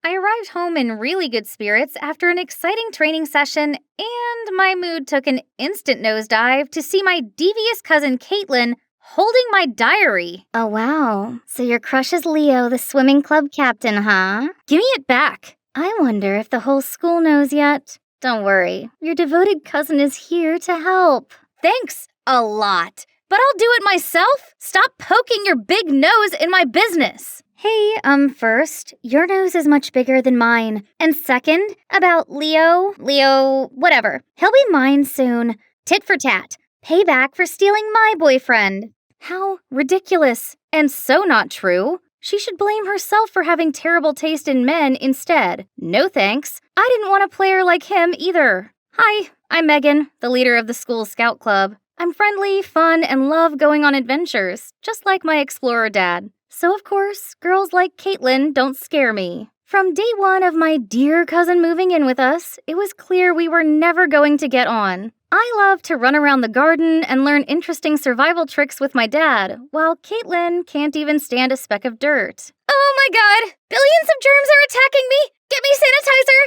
I arrived home in really good spirits after an exciting training session, and my mood took an instant nosedive to see my devious cousin Caitlin holding my diary. Oh, wow. So your crush is Leo, the swimming club captain, huh? Give me it back. I wonder if the whole school knows yet. Don't worry, your devoted cousin is here to help. Thanks a lot, but I'll do it myself. Stop poking your big nose in my business. Hey, first, your nose is much bigger than mine. And second, about Leo, whatever. He'll be mine soon. Tit for tat. Payback for stealing my boyfriend. How ridiculous. And so not true. She should blame herself for having terrible taste in men instead. No thanks. I didn't want a player like him either. Hi, I'm Megan, the leader of the school scout club. I'm friendly, fun, and love going on adventures, just like my explorer dad. So of course, girls like Caitlin don't scare me. From day one of my dear cousin moving in with us, it was clear we were never going to get on. I love to run around the garden and learn interesting survival tricks with my dad, while Caitlin can't even stand a speck of dirt. Oh my god! Billions of germs are attacking me! Get me sanitizer!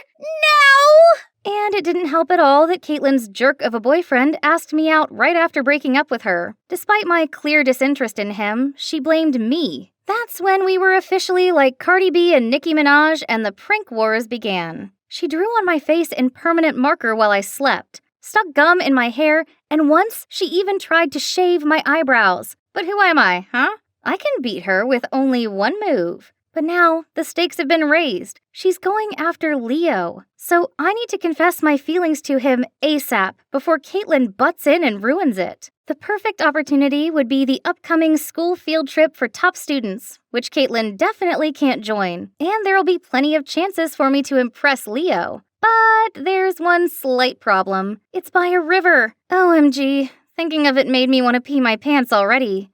Now! And it didn't help at all that Caitlin's jerk of a boyfriend asked me out right after breaking up with her. Despite my clear disinterest in him, she blamed me. That's when we were officially like Cardi B and Nicki Minaj and the prank wars began. She drew on my face in permanent marker while I slept, stuck gum in my hair, and once she even tried to shave my eyebrows. But who am I, huh? I can beat her with only one move. But now, the stakes have been raised. She's going after Leo. So I need to confess my feelings to him ASAP before Caitlin butts in and ruins it. The perfect opportunity would be the upcoming school field trip for top students, which Caitlin definitely can't join. And there'll be plenty of chances for me to impress Leo. But there's one slight problem. It's by a river. OMG, thinking of it made me want to pee my pants already.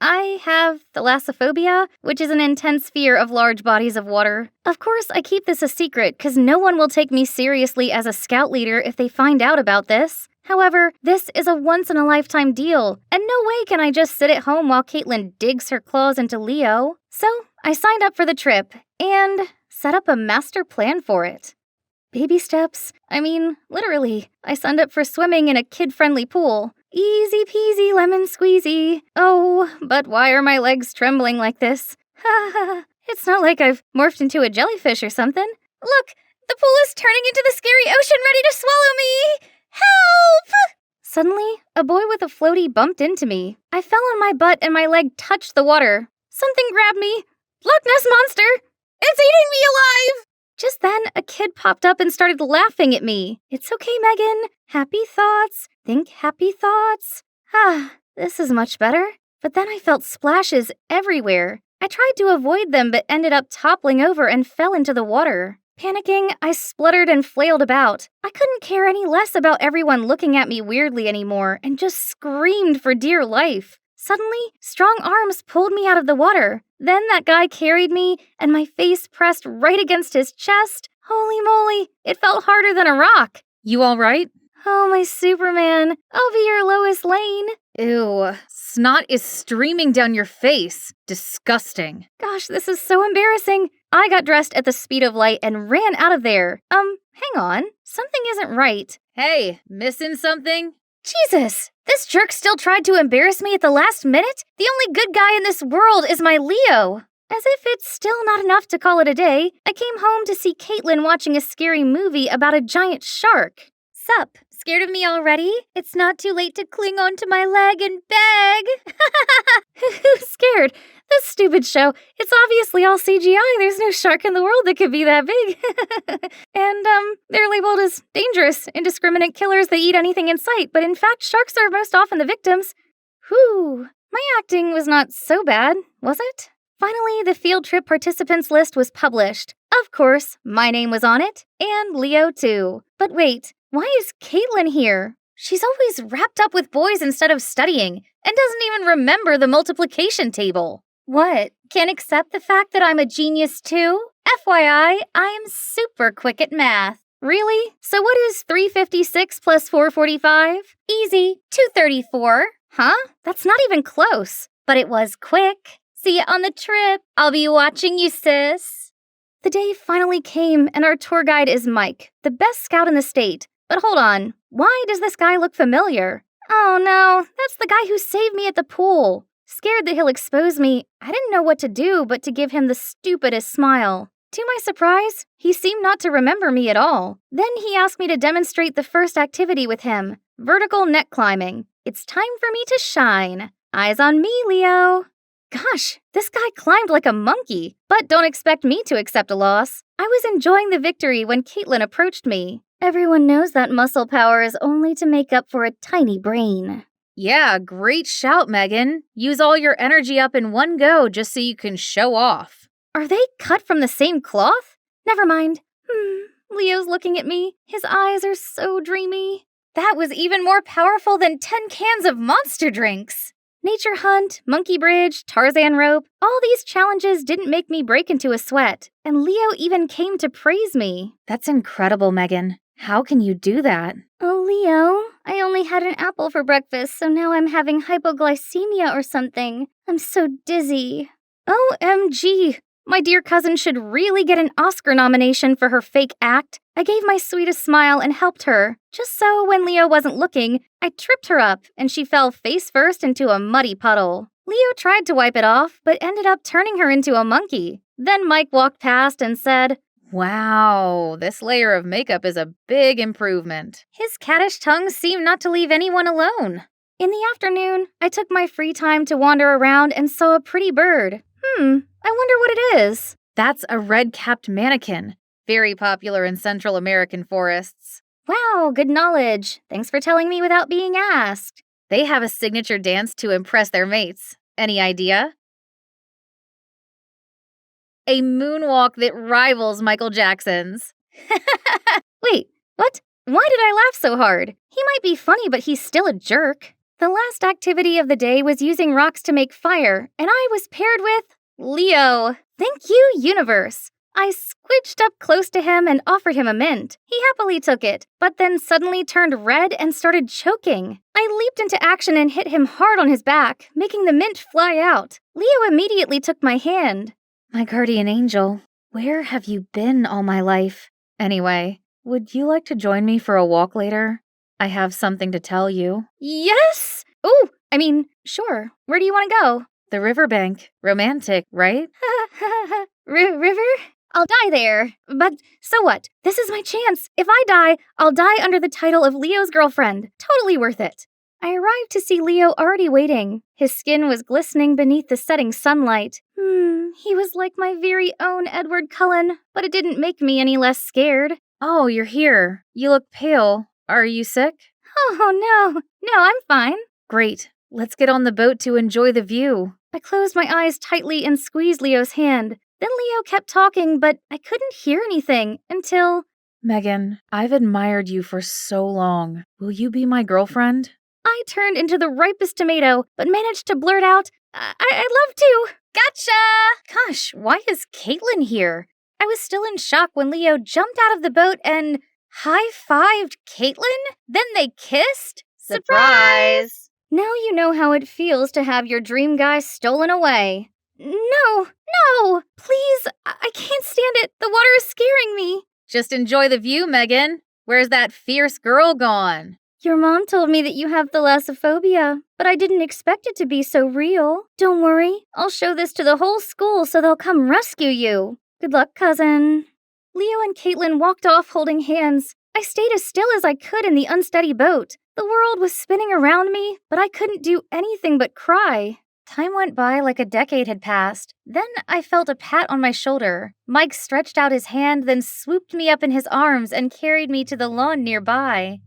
I have thalassophobia, which is an intense fear of large bodies of water. Of course, I keep this a secret because no one will take me seriously as a scout leader if they find out about this. However, this is a once-in-a-lifetime deal, and no way can I just sit at home while Caitlin digs her claws into Leo. So, I signed up for the trip, and set up a master plan for it. Baby steps. I mean, literally. I signed up for swimming in a kid-friendly pool. Easy peasy lemon squeezy. Oh, but why are my legs trembling like this? Ha ha. It's not like I've morphed into a jellyfish or something. Look, the pool is turning into the scary ocean ready to swallow me! Help! Suddenly, a boy with a floaty bumped into me. I fell on my butt and my leg touched the water. Something grabbed me. Loch Ness Monster! It's eating me alive! Just then, a kid popped up and started laughing at me. It's okay, Megan. Happy thoughts. Think happy thoughts. This is much better. But then I felt splashes everywhere. I tried to avoid them but ended up toppling over and fell into the water. Panicking, I spluttered and flailed about. I couldn't care any less about everyone looking at me weirdly anymore and just screamed for dear life. Suddenly, strong arms pulled me out of the water. Then that guy carried me, and my face pressed right against his chest. Holy moly, it felt harder than a rock. You all right? Oh, my Superman. I'll be your Lois Lane. Ew, snot is streaming down your face. Disgusting. Gosh, this is so embarrassing. I got dressed at the speed of light and ran out of there. Hang on. Something isn't right. Hey, missing something? Jesus! This jerk still tried to embarrass me at the last minute? The only good guy in this world is my Leo. As if it's still not enough to call it a day, I came home to see Caitlin watching a scary movie about a giant shark. Sup? Scared of me already? It's not too late to cling onto my leg and beg. Who's scared? This stupid show. It's obviously all CGI. There's no shark in the world that could be that big. And, they're labeled as dangerous, indiscriminate killers that eat anything in sight, but in fact, sharks are most often the victims. Whew. My acting was not so bad, was it? Finally, the field trip participants list was published. Of course, my name was on it, and Leo too. But wait, why is Caitlin here? She's always wrapped up with boys instead of studying, and doesn't even remember the multiplication table. What? Can't accept the fact that I'm a genius too? FYI, I am super quick at math. Really? So what is 356 plus 445? Easy, 234. Huh? That's not even close. But it was quick. See ya on the trip. I'll be watching you, sis. The day finally came, and our tour guide is Mike, the best scout in the state. But hold on, why does this guy look familiar? Oh no, that's the guy who saved me at the pool. Scared that he'll expose me, I didn't know what to do but to give him the stupidest smile. To my surprise, he seemed not to remember me at all. Then he asked me to demonstrate the first activity with him, vertical neck climbing. It's time for me to shine. Eyes on me, Leo. Gosh, this guy climbed like a monkey, but don't expect me to accept a loss. I was enjoying the victory when Caitlin approached me. Everyone knows that muscle power is only to make up for a tiny brain. Yeah, great shout, Megan. Use all your energy up in one go just so you can show off. Are they cut from the same cloth? Never mind. Leo's looking at me. His eyes are so dreamy. That was even more powerful than 10 cans of Monster drinks. Nature hunt, monkey bridge, Tarzan rope, all these challenges didn't make me break into a sweat, and Leo even came to praise me. That's incredible, Megan. How can you do that? Oh, Leo, I only had an apple for breakfast, so now I'm having hypoglycemia or something. I'm so dizzy. OMG! My dear cousin should really get an Oscar nomination for her fake act. I gave my sweetest smile and helped her. Just so when Leo wasn't looking, I tripped her up and she fell face first into a muddy puddle. Leo tried to wipe it off, but ended up turning her into a monkey. Then Mike walked past and said, Wow, this layer of makeup is a big improvement. His cattish tongue seemed not to leave anyone alone. In the afternoon, I took my free time to wander around and saw a pretty bird. I wonder what it is. That's a red-capped manakin, very popular in Central American forests. Wow, good knowledge. Thanks for telling me without being asked. They have a signature dance to impress their mates. Any idea? A moonwalk that rivals Michael Jackson's. Wait, what? Why did I laugh so hard? He might be funny, but he's still a jerk. The last activity of the day was using rocks to make fire, and I was paired with Leo. Thank you, universe. I squidged up close to him and offered him a mint. He happily took it, but then suddenly turned red and started choking. I leaped into action and hit him hard on his back, making the mint fly out. Leo immediately took my hand. My guardian angel, where have you been all my life? Anyway, would you like to join me for a walk later? I have something to tell you. Yes! Sure. Where do you want to go? The riverbank. Romantic, right? River? I'll die there. But so what? This is my chance. If I die, I'll die under the title of Leo's girlfriend. Totally worth it. I arrived to see Leo already waiting. His skin was glistening beneath the setting sunlight. He was like my very own Edward Cullen, but it didn't make me any less scared. Oh, you're here. You look pale. Are you sick? Oh, no. No, I'm fine. Great. Let's get on the boat to enjoy the view. I closed my eyes tightly and squeezed Leo's hand. Then Leo kept talking, but I couldn't hear anything until... Megan, I've admired you for so long. Will you be my girlfriend? I turned into the ripest tomato, but managed to blurt out, I'd love to. Gotcha! Gosh, why is Caitlin here? I was still in shock when Leo jumped out of the boat and high-fived Caitlin? Then they kissed? Surprise! Now you know how it feels to have your dream guy stolen away. No! Please, I can't stand it. The water is scaring me. Just enjoy the view, Megan. Where's that fierce girl gone? Your mom told me that you have thalassophobia, but I didn't expect it to be so real. Don't worry, I'll show this to the whole school so they'll come rescue you. Good luck, cousin. Leo and Caitlin walked off holding hands. I stayed as still as I could in the unsteady boat. The world was spinning around me, but I couldn't do anything but cry. Time went by like a decade had passed. Then I felt a pat on my shoulder. Mike stretched out his hand, then swooped me up in his arms and carried me to the lawn nearby.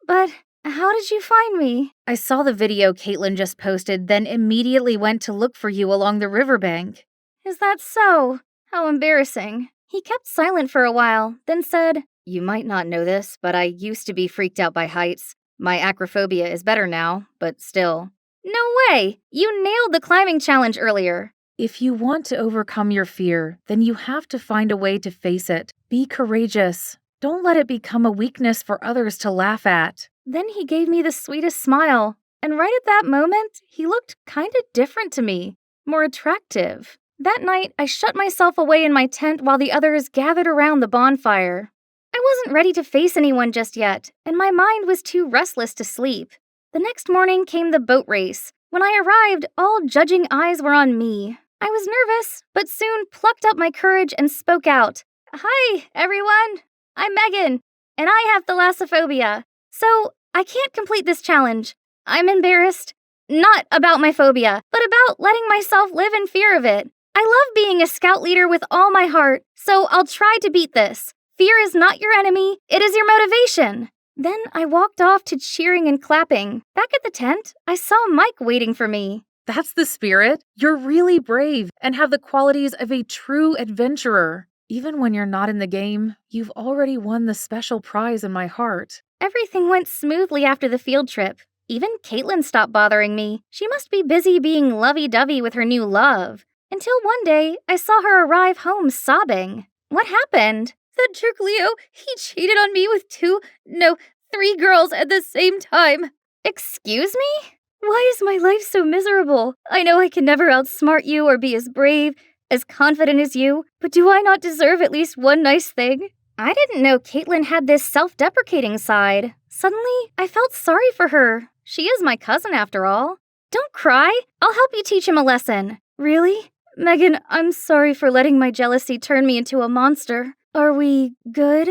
But how did you find me? I saw the video Caitlin just posted, then immediately went to look for you along the riverbank. Is that so? How embarrassing. He kept silent for a while, then said, You might not know this, but I used to be freaked out by heights. My acrophobia is better now, but still. No way! You nailed the climbing challenge earlier. If you want to overcome your fear, then you have to find a way to face it. Be courageous. Don't let it become a weakness for others to laugh at. Then he gave me the sweetest smile, and right at that moment, he looked kinda different to me, more attractive. That night, I shut myself away in my tent while the others gathered around the bonfire. I wasn't ready to face anyone just yet, and my mind was too restless to sleep. The next morning came the boat race. When I arrived, all judging eyes were on me. I was nervous, but soon plucked up my courage and spoke out. Hi, everyone. I'm Megan, and I have thalassophobia. So, I can't complete this challenge. I'm embarrassed. Not about my phobia, but about letting myself live in fear of it. I love being a scout leader with all my heart, so I'll try to beat this. Fear is not your enemy, it is your motivation. Then I walked off to cheering and clapping. Back at the tent, I saw Mike waiting for me. That's the spirit. You're really brave and have the qualities of a true adventurer. Even when you're not in the game, you've already won the special prize in my heart. Everything went smoothly after the field trip. Even Caitlin stopped bothering me. She must be busy being lovey-dovey with her new love. Until one day, I saw her arrive home sobbing. What happened? That jerk Leo, he cheated on me with 3 girls at the same time. Excuse me? Why is my life so miserable? I know I can never outsmart you or be as brave, as confident as you, but do I not deserve at least one nice thing? I didn't know Caitlin had this self-deprecating side. Suddenly, I felt sorry for her. She is my cousin after all. Don't cry. I'll help you teach him a lesson. Really? Megan, I'm sorry for letting my jealousy turn me into a monster. Are we good?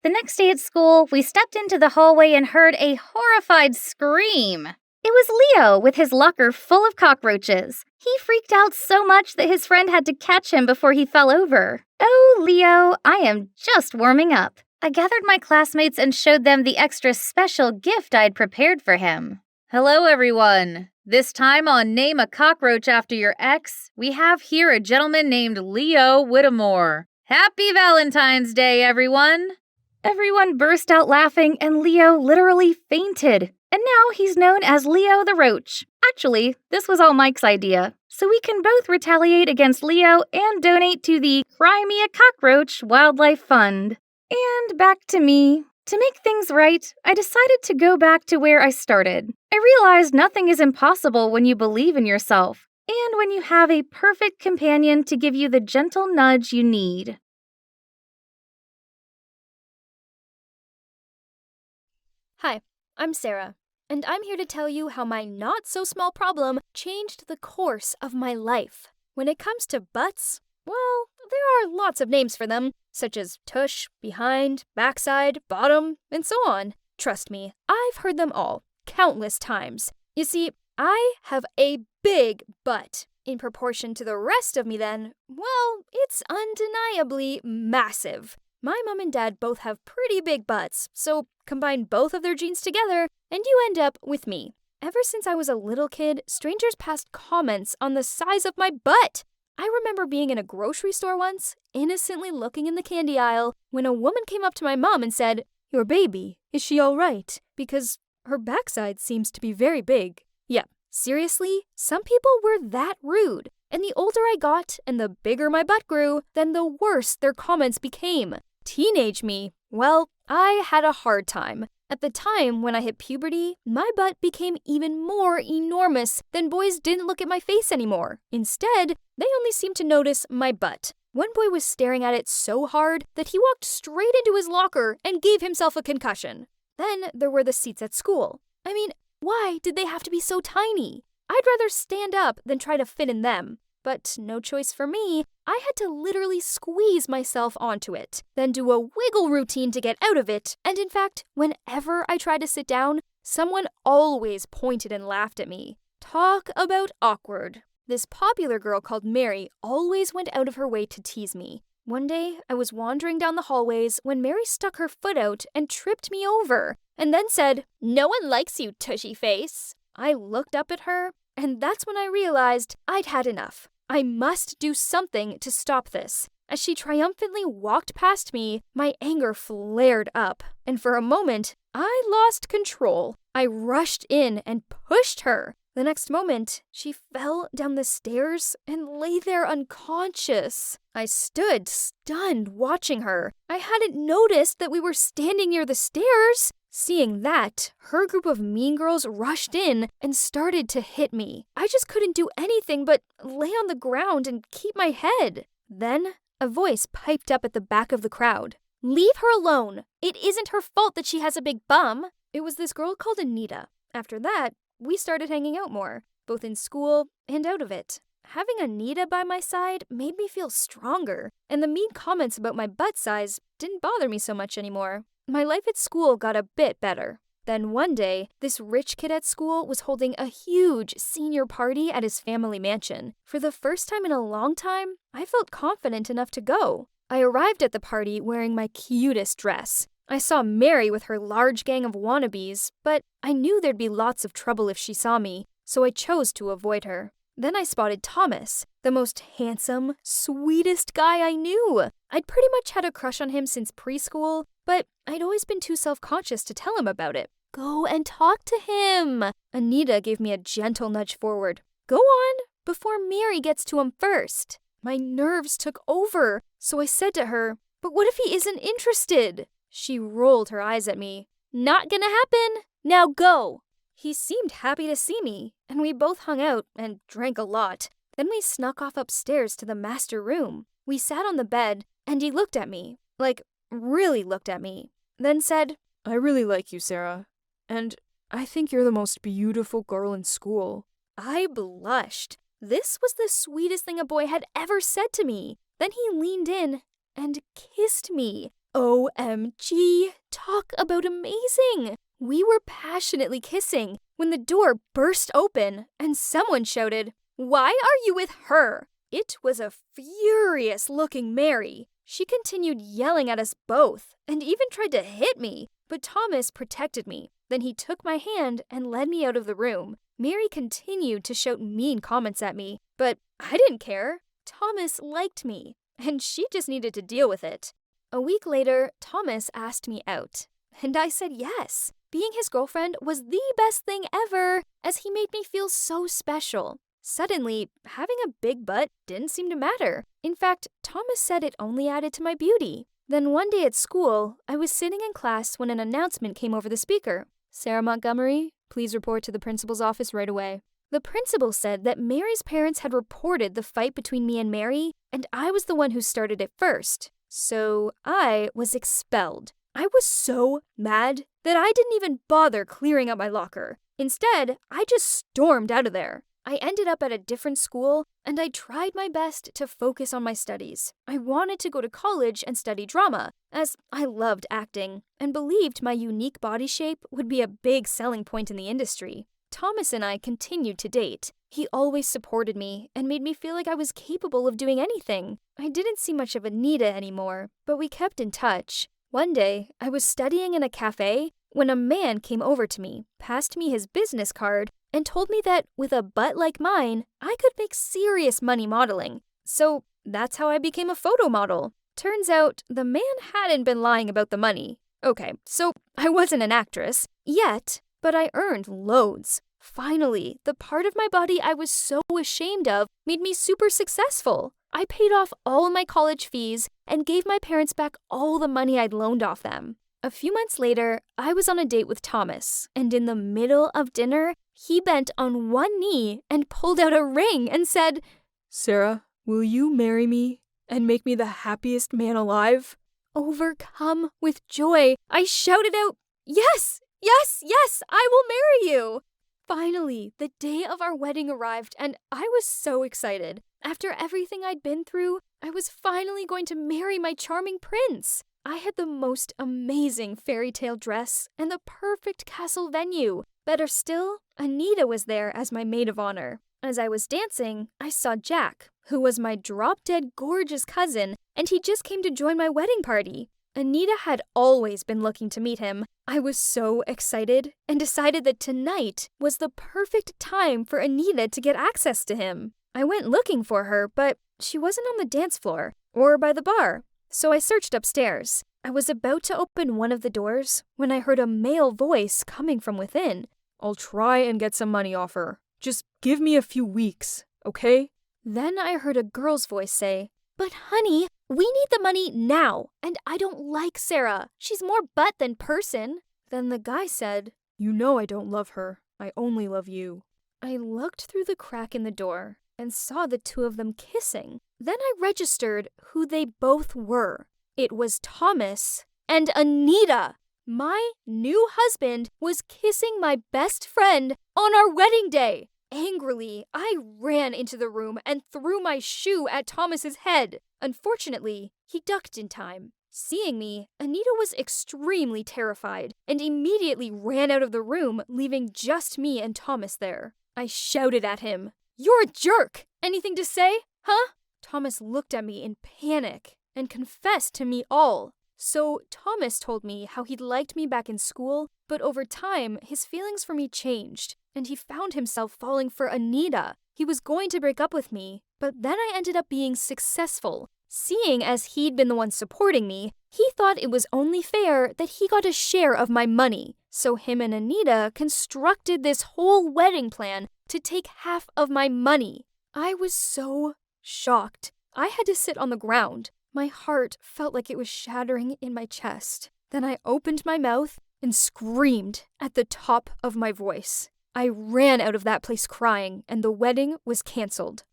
The next day at school, we stepped into the hallway and heard a horrified scream. It was Leo with his locker full of cockroaches. He freaked out so much that his friend had to catch him before he fell over. Oh, Leo, I am just warming up. I gathered my classmates and showed them the extra special gift I'd prepared for him. Hello, everyone. This time on Name a Cockroach After Your Ex, we have here a gentleman named Leo Whittemore. Happy Valentine's Day, everyone! Everyone burst out laughing and Leo literally fainted. And now he's known as Leo the Roach. Actually, this was all Mike's idea, so we can both retaliate against Leo and donate to the Cry Me a Cockroach Wildlife Fund. And back to me. To make things right, I decided to go back to where I started. I realized nothing is impossible when you believe in yourself, and when you have a perfect companion to give you the gentle nudge you need. Hi, I'm Sarah, and I'm here to tell you how my not-so-small problem changed the course of my life. When it comes to butts, well, there are lots of names for them, such as tush, behind, backside, bottom, and so on. Trust me, I've heard them all, countless times. You see, I have a big butt. In proportion to the rest of me then, well, it's undeniably massive. My mom and dad both have pretty big butts, so combine both of their genes together, and you end up with me. Ever since I was a little kid, strangers passed comments on the size of my butt. I remember being in a grocery store once, innocently looking in the candy aisle, when a woman came up to my mom and said, "Your baby, is she all right? Because her backside seems to be very big." Yeah, seriously, some people were that rude. And the older I got and the bigger my butt grew, then the worse their comments became. Teenage me, well, I had a hard time. At the time when I hit puberty, my butt became even more enormous, then boys didn't look at my face anymore. Instead, they only seemed to notice my butt. One boy was staring at it so hard that he walked straight into his locker and gave himself a concussion. Then there were the seats at school. I mean, why did they have to be so tiny? I'd rather stand up than try to fit in them. But no choice for me, I had to literally squeeze myself onto it, then do a wiggle routine to get out of it, and in fact, whenever I tried to sit down, someone always pointed and laughed at me. Talk about awkward. This popular girl called Mary always went out of her way to tease me. One day, I was wandering down the hallways when Mary stuck her foot out and tripped me over, and then said, "No one likes you, tushy face." I looked up at her, and that's when I realized I'd had enough. I must do something to stop this. As she triumphantly walked past me, my anger flared up, and for a moment, I lost control. I rushed in and pushed her. The next moment, she fell down the stairs and lay there unconscious. I stood stunned watching her. I hadn't noticed that we were standing near the stairs. Seeing that, her group of mean girls rushed in and started to hit me. I just couldn't do anything but lay on the ground and keep my head. Then, a voice piped up at the back of the crowd. "Leave her alone. It isn't her fault that she has a big bum." It was this girl called Anita. After that, we started hanging out more, both in school and out of it. Having Anita by my side made me feel stronger, and the mean comments about my butt size didn't bother me so much anymore. My life at school got a bit better. Then one day, this rich kid at school was holding a huge senior party at his family mansion. For the first time in a long time, I felt confident enough to go. I arrived at the party wearing my cutest dress. I saw Mary with her large gang of wannabes, but I knew there'd be lots of trouble if she saw me, so I chose to avoid her. Then I spotted Thomas, the most handsome, sweetest guy I knew. I'd pretty much had a crush on him since preschool, but I'd always been too self-conscious to tell him about it. "Go and talk to him." Anita gave me a gentle nudge forward. "Go on, before Mary gets to him first." My nerves took over, so I said to her, "But what if he isn't interested?" She rolled her eyes at me. "Not gonna happen. Now go." He seemed happy to see me, and we both hung out and drank a lot. Then we snuck off upstairs to the master room. We sat on the bed, and he looked at me, like, really looked at me, then said, "I really like you, Sarah, and I think you're the most beautiful girl in school." I blushed. This was the sweetest thing a boy had ever said to me. Then he leaned in and kissed me. OMG, talk about amazing! We were passionately kissing when the door burst open and someone shouted, "Why are you with her?" It was a furious-looking Mary. She continued yelling at us both and even tried to hit me, but Thomas protected me. Then he took my hand and led me out of the room. Mary continued to shout mean comments at me, but I didn't care. Thomas liked me, and she just needed to deal with it. A week later, Thomas asked me out, and I said yes. Being his girlfriend was the best thing ever, as he made me feel so special. Suddenly, having a big butt didn't seem to matter. In fact, Thomas said it only added to my beauty. Then one day at school, I was sitting in class when an announcement came over the speaker. "Sarah Montgomery, please report to the principal's office right away." The principal said that Mary's parents had reported the fight between me and Mary, and I was the one who started it first. So I was expelled. I was so mad that I didn't even bother clearing up my locker. Instead, I just stormed out of there. I ended up at a different school, and I tried my best to focus on my studies. I wanted to go to college and study drama, as I loved acting, and believed my unique body shape would be a big selling point in the industry. Thomas and I continued to date. He always supported me and made me feel like I was capable of doing anything. I didn't see much of Anita anymore, but we kept in touch. One day, I was studying in a cafe when a man came over to me, passed me his business card, and told me that with a butt like mine, I could make serious money modeling. So that's how I became a photo model. Turns out, the man hadn't been lying about the money. Okay, so I wasn't an actress yet, but I earned loads. Finally, the part of my body I was so ashamed of made me super successful. I paid off all my college fees and gave my parents back all the money I'd loaned off them. A few months later, I was on a date with Thomas, and in the middle of dinner, he bent on one knee and pulled out a ring and said, "Sarah, will you marry me and make me the happiest man alive?" Overcome with joy, I shouted out, "Yes, yes, yes, I will marry you!" Finally, the day of our wedding arrived, and I was so excited. After everything I'd been through, I was finally going to marry my charming prince. I had the most amazing fairy tale dress and the perfect castle venue. Better still, Anita was there as my maid of honor. As I was dancing, I saw Jack, who was my drop-dead gorgeous cousin, and he just came to join my wedding party. Anita had always been looking to meet him. I was so excited and decided that tonight was the perfect time for Anita to get access to him. I went looking for her, but she wasn't on the dance floor or by the bar, so I searched upstairs. I was about to open one of the doors when I heard a male voice coming from within. "I'll try and get some money off her. Just give me a few weeks, okay?" Then I heard a girl's voice say, "But honey, we need the money now, and I don't like Sarah. She's more butt than person." Then the guy said, "You know I don't love her. I only love you." I looked through the crack in the door and saw the two of them kissing. Then I registered who they both were. It was Thomas and Anita. My new husband was kissing my best friend on our wedding day. Angrily, I ran into the room and threw my shoe at Thomas's head. Unfortunately, he ducked in time. Seeing me, Anita was extremely terrified and immediately ran out of the room, leaving just me and Thomas there. I shouted at him, "You're a jerk! Anything to say, huh?" Thomas looked at me in panic and confessed to me all. So Thomas told me how he'd liked me back in school, but over time, his feelings for me changed, and he found himself falling for Anita. He was going to break up with me, but then I ended up being successful. Seeing as he'd been the one supporting me, he thought it was only fair that he got a share of my money. So him and Anita constructed this whole wedding plan to take half of my money. I was so shocked. I had to sit on the ground. My heart felt like it was shattering in my chest. Then I opened my mouth and screamed at the top of my voice. I ran out of that place crying, and the wedding was canceled.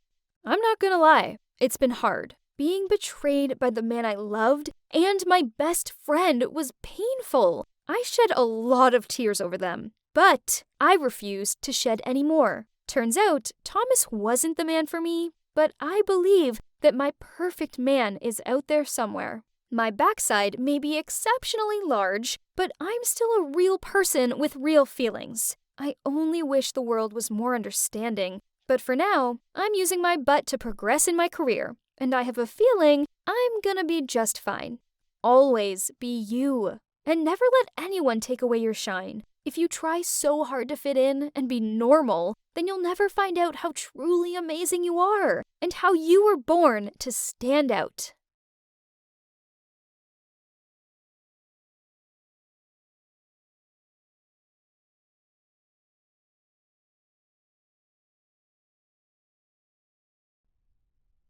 I'm not gonna lie, it's been hard. Being betrayed by the man I loved and my best friend was painful. I shed a lot of tears over them, but I refused to shed any more. Turns out, Thomas wasn't the man for me, but I believe that my perfect man is out there somewhere. My backside may be exceptionally large, but I'm still a real person with real feelings. I only wish the world was more understanding, but for now, I'm using my butt to progress in my career, and I have a feeling I'm gonna be just fine. Always be you, and never let anyone take away your shine. If you try so hard to fit in and be normal, then you'll never find out how truly amazing you are and how you were born to stand out.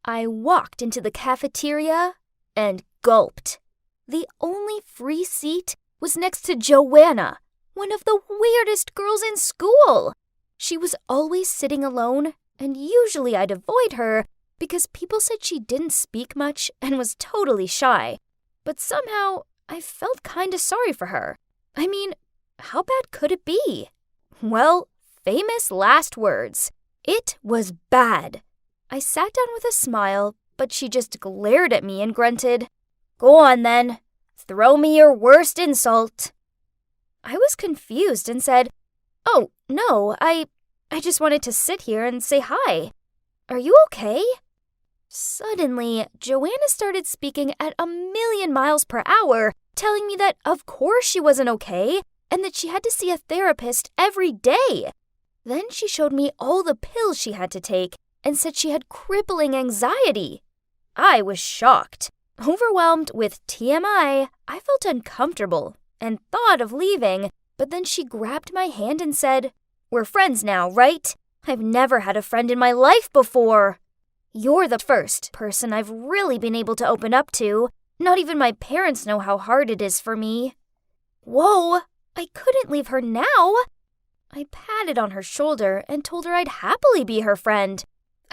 I walked into the cafeteria and gulped. The only free seat was next to Joanna, one of the weirdest girls in school. She was always sitting alone, and usually I'd avoid her because people said she didn't speak much and was totally shy. But somehow, I felt kinda sorry for her. I mean, how bad could it be? Well, famous last words. It was bad. I sat down with a smile, but she just glared at me and grunted, "Go on then. Throw me your worst insult." I was confused and said, "Oh, no, I just wanted to sit here and say hi. Are you okay?" Suddenly, Joanna started speaking at 1,000,000 miles per hour, telling me that of course she wasn't okay and that she had to see a therapist every day. Then she showed me all the pills she had to take and said she had crippling anxiety. I was shocked. Overwhelmed with TMI, I felt uncomfortable and thought of leaving, but then she grabbed my hand and said, "We're friends now, right? I've never had a friend in my life before. You're the first person I've really been able to open up to. Not even my parents know how hard it is for me." Whoa, I couldn't leave her now. I patted on her shoulder and told her I'd happily be her friend.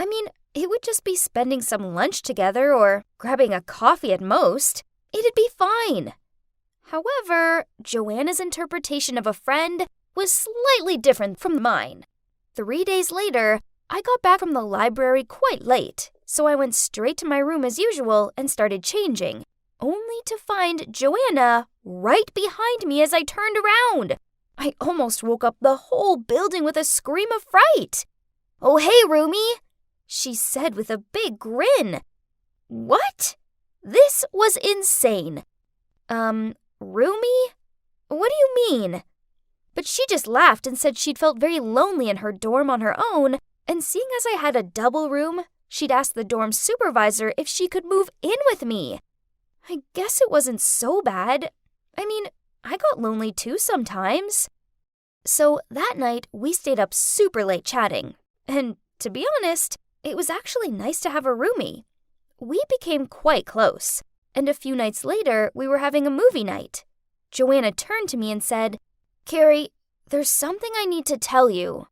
I mean, it would just be spending some lunch together or grabbing a coffee at most. It'd be fine. However, Joanna's interpretation of a friend was slightly different from mine. 3 days later, I got back from the library quite late, so I went straight to my room as usual and started changing, only to find Joanna right behind me as I turned around. I almost woke up the whole building with a scream of fright. "Oh, hey, Rumi," she said with a big grin. What? This was insane. Rumi? What do you mean? But she just laughed and said she'd felt very lonely in her dorm on her own, and seeing as I had a double room, she'd asked the dorm supervisor if she could move in with me. I guess it wasn't so bad. I mean, I got lonely too sometimes. So that night, we stayed up super late chatting. And to be honest, it was actually nice to have a roomie. We became quite close, and a few nights later, we were having a movie night. Joanna turned to me and said, Carrie, there's something I need to tell you.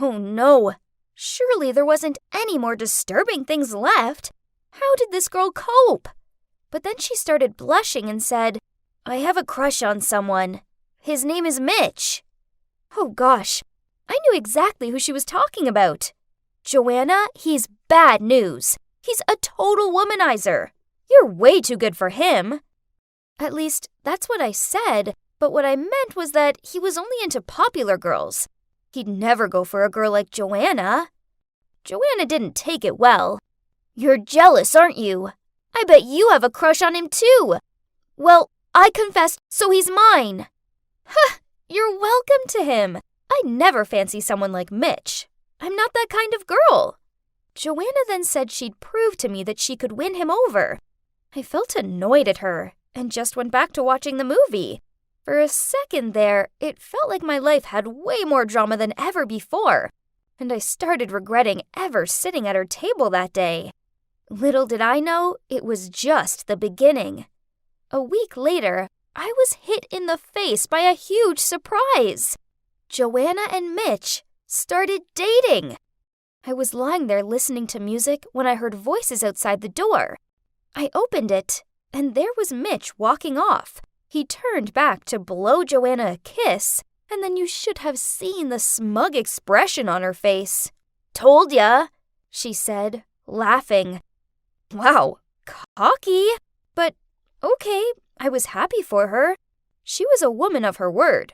Oh no, surely there wasn't any more disturbing things left. How did this girl cope? But then she started blushing and said, I have a crush on someone. His name is Mitch. Oh gosh, I knew exactly who she was talking about. Joanna, he's bad news. He's a total womanizer. You're way too good for him. At least, that's what I said, but what I meant was that he was only into popular girls. He'd never go for a girl like Joanna. Joanna didn't take it well. You're jealous, aren't you? I bet you have a crush on him too. Well, I confessed, so he's mine. Huh, you're welcome to him. I never fancy someone like Mitch. I'm not that kind of girl. Joanna then said she'd prove to me that she could win him over. I felt annoyed at her and just went back to watching the movie. For a second there, it felt like my life had way more drama than ever before, and I started regretting ever sitting at her table that day. Little did I know, it was just the beginning. A week later, I was hit in the face by a huge surprise. Joanna and Mitch started dating. I was lying there listening to music when I heard voices outside the door. I opened it, and there was Mitch walking off. He turned back to blow Joanna a kiss, and then you should have seen the smug expression on her face. Told ya, she said, laughing. Wow, cocky. But okay, I was happy for her. She was a woman of her word.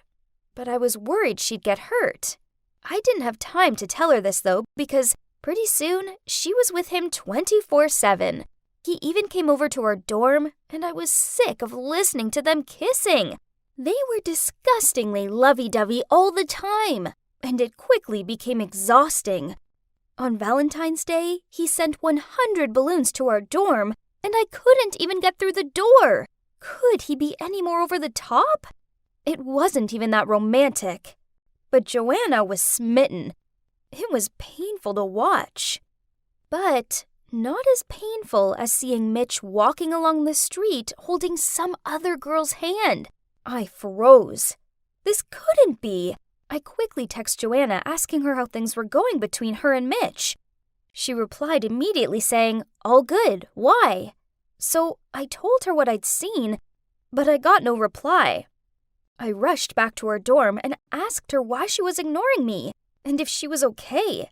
But I was worried she'd get hurt. I didn't have time to tell her this, though, because pretty soon she was with him 24/7. He even came over to our dorm, and I was sick of listening to them kissing. They were disgustingly lovey-dovey all the time, and it quickly became exhausting. On Valentine's Day, he sent 100 balloons to our dorm, and I couldn't even get through the door. Could he be any more over the top? It wasn't even that romantic. But Joanna was smitten. It was painful to watch. But not as painful as seeing Mitch walking along the street holding some other girl's hand. I froze. This couldn't be. I quickly texted Joanna asking her how things were going between her and Mitch. She replied immediately saying, all good, why? So I told her what I'd seen, but I got no reply. I rushed back to her dorm and asked her why she was ignoring me and if she was okay.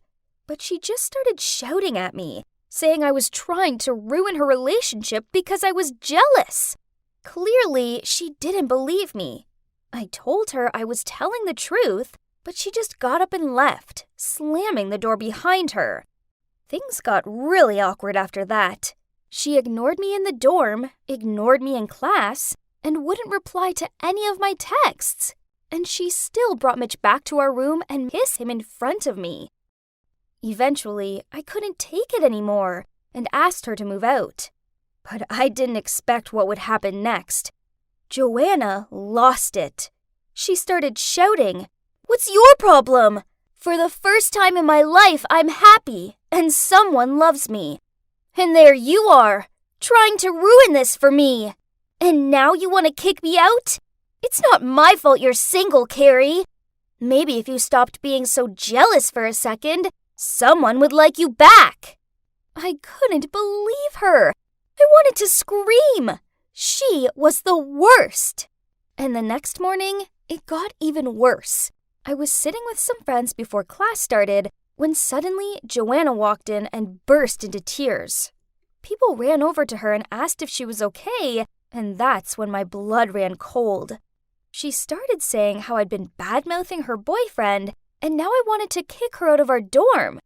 But she just started shouting at me, saying I was trying to ruin her relationship because I was jealous. Clearly, she didn't believe me. I told her I was telling the truth, but she just got up and left, slamming the door behind her. Things got really awkward after that. She ignored me in the dorm, ignored me in class, and wouldn't reply to any of my texts. And she still brought Mitch back to our room and kissed him in front of me. Eventually, I couldn't take it anymore and asked her to move out. But I didn't expect what would happen next. Joanna lost it. She started shouting, "What's your problem? For the first time in my life, I'm happy and someone loves me. And there you are, trying to ruin this for me. And now you want to kick me out? It's not my fault you're single, Carrie. Maybe if you stopped being so jealous for a second, someone would like you back." I couldn't believe her. I wanted to scream. She was the worst. And the next morning, it got even worse. I was sitting with some friends before class started when suddenly Joanna walked in and burst into tears. People ran over to her and asked if she was okay, and that's when my blood ran cold. She started saying how I'd been bad-mouthing her boyfriend, and now I wanted to kick her out of our dorm.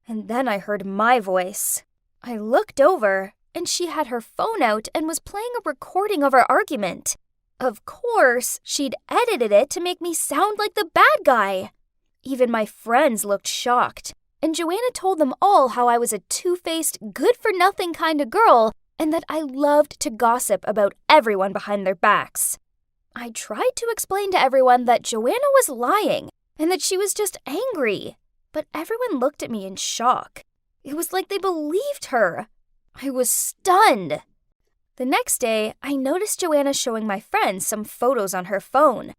And then I heard my voice. I looked over, and she had her phone out and was playing a recording of our argument. Of course, she'd edited it to make me sound like the bad guy. Even my friends looked shocked, and Joanna told them all how I was a two-faced, good-for-nothing kind of girl, and that I loved to gossip about everyone behind their backs. I tried to explain to everyone that Joanna was lying, and that she was just angry, but everyone looked at me in shock. It was like they believed her. I was stunned. The next day, I noticed Joanna showing my friends some photos on her phone.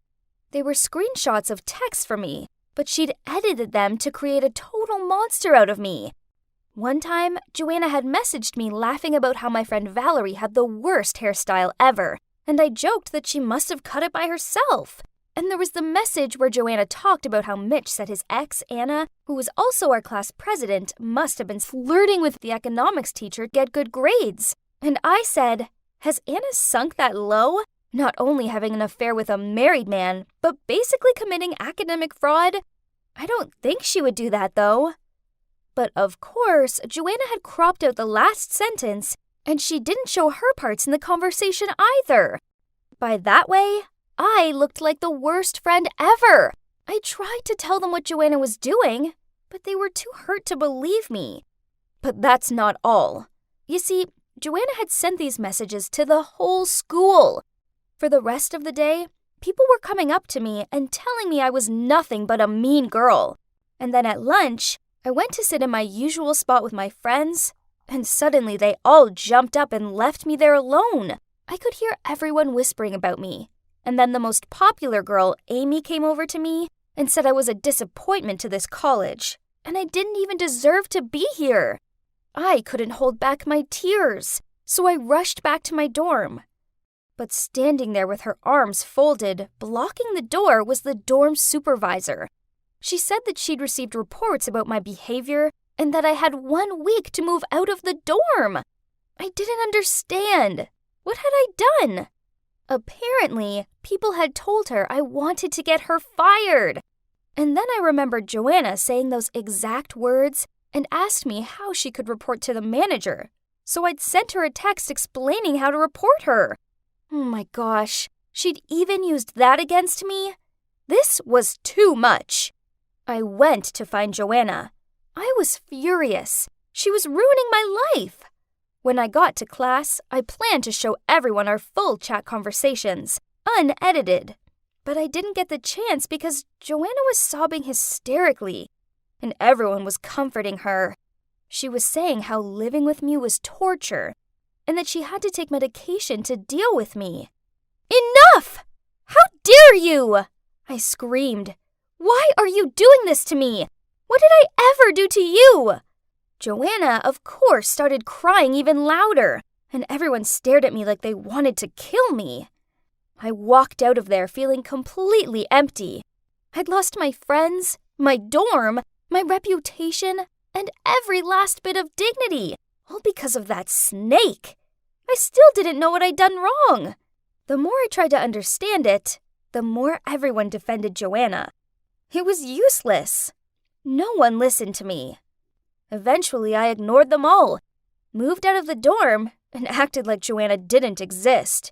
They were screenshots of texts from me, but she'd edited them to create a total monster out of me. One time, Joanna had messaged me laughing about how my friend Valerie had the worst hairstyle ever, and I joked that she must have cut it by herself. And there was the message where Joanna talked about how Mitch said his ex, Anna, who was also our class president, must have been flirting with the economics teacher to get good grades. And I said, has Anna sunk that low? Not only having an affair with a married man, but basically committing academic fraud? I don't think she would do that, though. But of course, Joanna had cropped out the last sentence, and she didn't show her parts in the conversation either. By that way, I looked like the worst friend ever. I tried to tell them what Joanna was doing, but they were too hurt to believe me. But that's not all. You see, Joanna had sent these messages to the whole school. For the rest of the day, people were coming up to me and telling me I was nothing but a mean girl. And then at lunch, I went to sit in my usual spot with my friends, and suddenly they all jumped up and left me there alone. I could hear everyone whispering about me. And then the most popular girl, Amy, came over to me and said I was a disappointment to this college, and I didn't even deserve to be here. I couldn't hold back my tears, so I rushed back to my dorm. But standing there with her arms folded, blocking the door, was the dorm supervisor. She said that she'd received reports about my behavior and that I had 1 week to move out of the dorm. I didn't understand. What had I done? Apparently, people had told her I wanted to get her fired. And then I remembered Joanna saying those exact words and asked me how she could report to the manager. So I'd sent her a text explaining how to report her. Oh my gosh, she'd even used that against me? This was too much. I went to find Joanna. I was furious. She was ruining my life. When I got to class, I planned to show everyone our full chat conversations, unedited. But I didn't get the chance because Joanna was sobbing hysterically, and everyone was comforting her. She was saying how living with me was torture, and that she had to take medication to deal with me. Enough! How dare you! I screamed. Why are you doing this to me? What did I ever do to you? Joanna, of course, started crying even louder, and everyone stared at me like they wanted to kill me. I walked out of there feeling completely empty. I'd lost my friends, my dorm, my reputation, and every last bit of dignity, all because of that snake. I still didn't know what I'd done wrong. The more I tried to understand it, the more everyone defended Joanna. It was useless. No one listened to me. Eventually, I ignored them all, moved out of the dorm, and acted like Joanna didn't exist.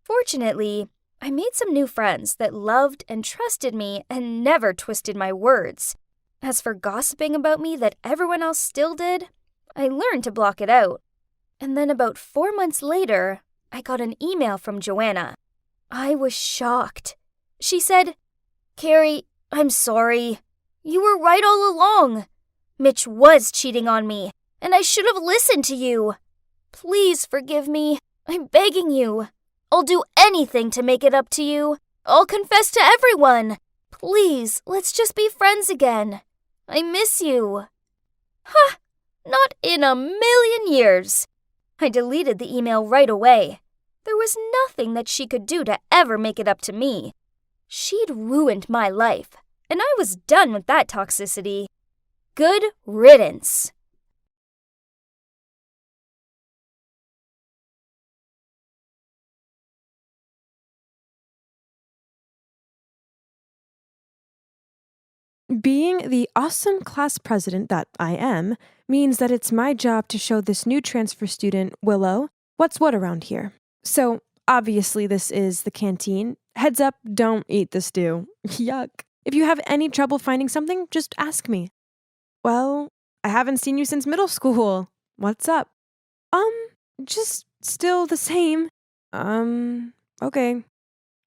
Fortunately, I made some new friends that loved and trusted me and never twisted my words. As for gossiping about me that everyone else still did, I learned to block it out. And then about 4 months later, I got an email from Joanna. I was shocked. She said, "Carrie, I'm sorry. You were right all along. Mitch was cheating on me, and I should have listened to you. Please forgive me. I'm begging you. I'll do anything to make it up to you. I'll confess to everyone. Please, let's just be friends again. I miss you." Ha! Not in a million years. I deleted the email right away. There was nothing that she could do to ever make it up to me. She'd ruined my life, and I was done with that toxicity. Good riddance. Being the awesome class president that I am means that it's my job to show this new transfer student, Willow, what's what around here. So, obviously this is the canteen. Heads up, don't eat the stew. Yuck. If you have any trouble finding something, just ask me. Well, I haven't seen you since middle school. What's up? Just still the same. Okay.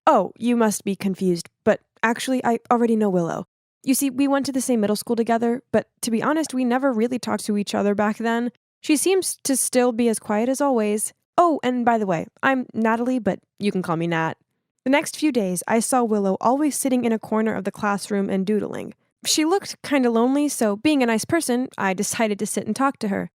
Oh, you must be confused, but actually I already know Willow. You see, we went to the same middle school together, but to be honest, we never really talked to each other back then. She seems to still be as quiet as always. Oh, and by the way, I'm Natalie, but you can call me Nat. The next few days, I saw Willow always sitting in a corner of the classroom and doodling. She looked kinda lonely, so being a nice person, I decided to sit and talk to her.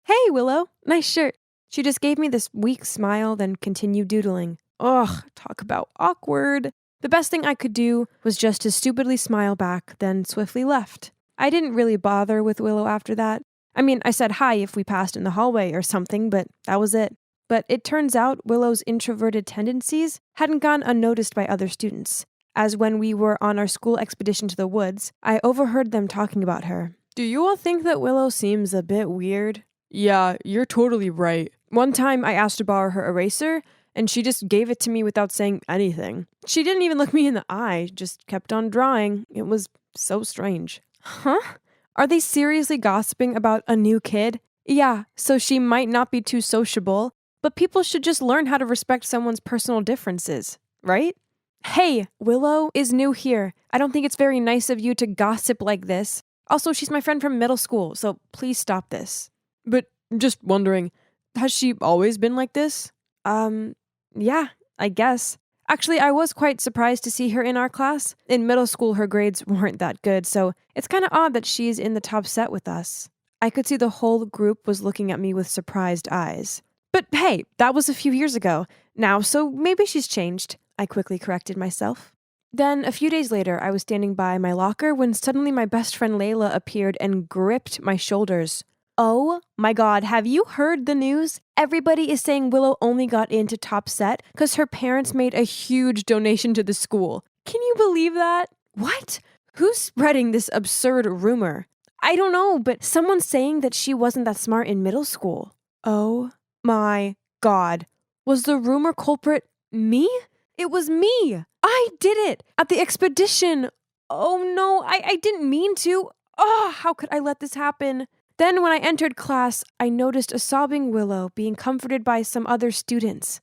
"Hey, Willow, nice shirt." She just gave me this weak smile, then continued doodling. Ugh, talk about awkward. The best thing I could do was just to stupidly smile back, then swiftly left. I didn't really bother with Willow after that. I mean, I said hi if we passed in the hallway or something, but that was it. But it turns out Willow's introverted tendencies hadn't gone unnoticed by other students, as when we were on our school expedition to the woods, I overheard them talking about her. "Do you all think that Willow seems a bit weird?" "Yeah, you're totally right." One time I asked to borrow her eraser, and she just gave it to me without saying anything. She didn't even look me in the eye, just kept on drawing. It was so strange. Huh? Are they seriously gossiping about a new kid? Yeah, so she might not be too sociable, but people should just learn how to respect someone's personal differences, right? Hey, Willow is new here. I don't think it's very nice of you to gossip like this. Also, she's my friend from middle school, so please stop this. But just wondering, has she always been like this? Yeah, I guess. Actually, I was quite surprised to see her in our class. In middle school, her grades weren't that good, so it's kind of odd that she's in the top set with us. I could see the whole group was looking at me with surprised eyes. But hey, that was a few years ago now, so maybe she's changed. I quickly corrected myself. Then, a few days later, I was standing by my locker when suddenly my best friend Layla appeared and gripped my shoulders. Oh my god, have you heard the news? Everybody is saying Willow only got into top set because her parents made a huge donation to the school. Can you believe that? What? Who's spreading this absurd rumor? I don't know, but someone's saying that she wasn't that smart in middle school. Oh my god. Was the rumor culprit me? It was me. I did it at the expedition. Oh no, I didn't mean to. Oh, how could I let this happen? Then when I entered class, I noticed a sobbing Willow being comforted by some other students.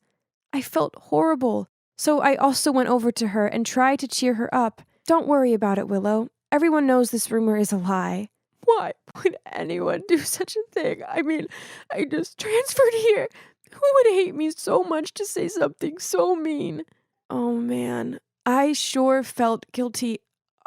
I felt horrible, so I also went over to her and tried to cheer her up. Don't worry about it, Willow. Everyone knows this rumor is a lie. Why would anyone do such a thing? I mean, I just transferred here. Who would hate me so much to say something so mean? Oh man, I sure felt guilty.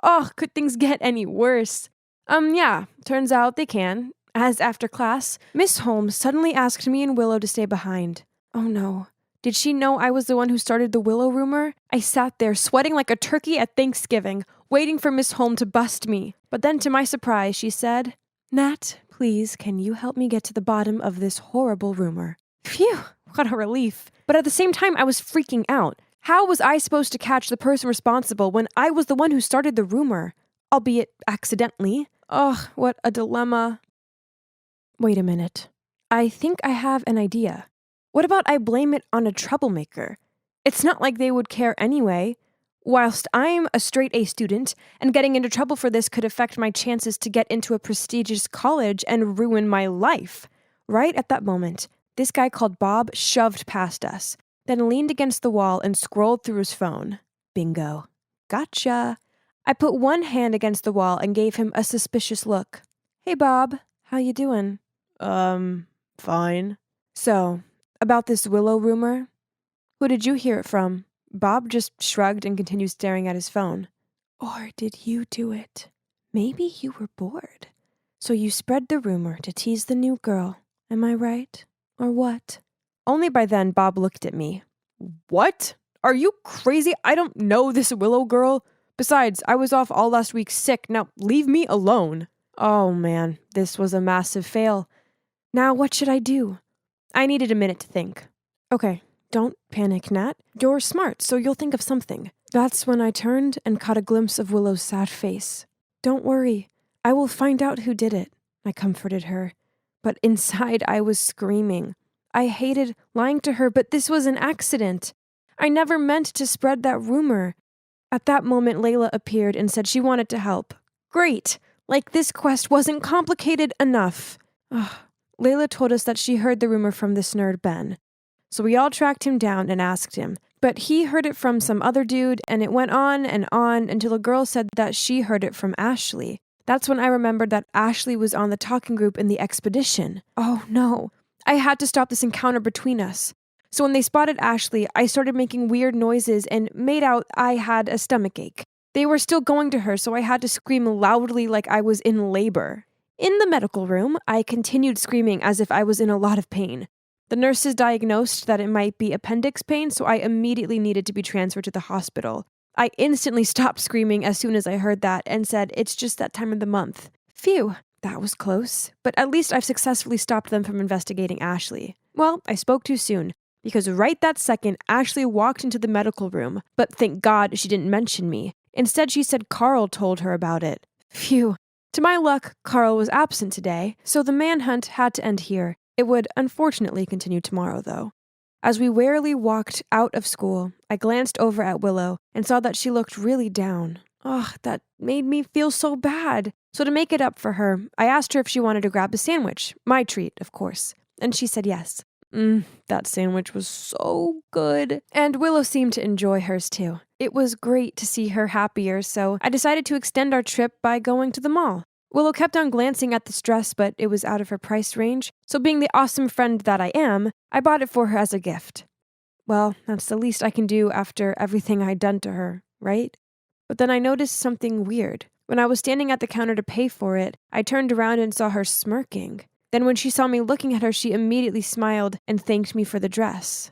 Oh, could things get any worse? Yeah, turns out they can. As after class, Miss Holmes suddenly asked me and Willow to stay behind. Oh no. Did she know I was the one who started the Willow rumor? I sat there sweating like a turkey at Thanksgiving, waiting for Miss Holmes to bust me. But then to my surprise, she said, "Nat, please, can you help me get to the bottom of this horrible rumor?" Phew, what a relief. But at the same time, I was freaking out. How was I supposed to catch the person responsible when I was the one who started the rumor? Albeit accidentally. Ugh, what a dilemma. Wait a minute. I think I have an idea. What about I blame it on a troublemaker? It's not like they would care anyway. Whilst I'm a straight A student, and getting into trouble for this could affect my chances to get into a prestigious college and ruin my life. Right at that moment, this guy called Bob shoved past us, then leaned against the wall and scrolled through his phone. Bingo. Gotcha. I put one hand against the wall and gave him a suspicious look. Hey, Bob. How you doing? Fine. So, about this Willow rumor? Who did you hear it from? Bob just shrugged and continued staring at his phone. Or did you do it? Maybe you were bored. So you spread the rumor to tease the new girl. Am I right? Or what? Only by then Bob looked at me. What? Are you crazy? I don't know this Willow girl. Besides, I was off all last week sick. Now leave me alone. Oh man, this was a massive fail. Now what should I do? I needed a minute to think. Okay, don't panic, Nat. You're smart, so you'll think of something. That's when I turned and caught a glimpse of Willow's sad face. Don't worry, I will find out who did it, I comforted her. But inside I was screaming. I hated lying to her, but this was an accident. I never meant to spread that rumor. At that moment, Layla appeared and said she wanted to help. Great! Like this quest wasn't complicated enough. Ugh. Layla told us that she heard the rumor from this nerd Ben. So we all tracked him down and asked him. But he heard it from some other dude, and it went on until a girl said that she heard it from Ashley. That's when I remembered that Ashley was on the talking group in the expedition. Oh no. I had to stop this encounter between us. So when they spotted Ashley, I started making weird noises and made out I had a stomachache. They were still going to her, so I had to scream loudly like I was in labor. In the medical room, I continued screaming as if I was in a lot of pain. The nurses diagnosed that it might be appendix pain, so I immediately needed to be transferred to the hospital. I instantly stopped screaming as soon as I heard that and said, "It's just that time of the month." Phew, that was close. But at least I've successfully stopped them from investigating Ashley. Well, I spoke too soon, because right that second, Ashley walked into the medical room, but thank God she didn't mention me. Instead, she said Carl told her about it. Phew. To my luck, Carl was absent today, so the manhunt had to end here. It would unfortunately continue tomorrow, though. As we warily walked out of school, I glanced over at Willow and saw that she looked really down. Ugh, that made me feel so bad. So to make it up for her, I asked her if she wanted to grab a sandwich. My treat, of course. And she said yes. That sandwich was so good. And Willow seemed to enjoy hers too. It was great to see her happier, so I decided to extend our trip by going to the mall. Willow kept on glancing at this dress, but it was out of her price range, so being the awesome friend that I am, I bought it for her as a gift. Well, that's the least I can do after everything I'd done to her, right? But then I noticed something weird. When I was standing at the counter to pay for it, I turned around and saw her smirking. Then when she saw me looking at her, she immediately smiled and thanked me for the dress.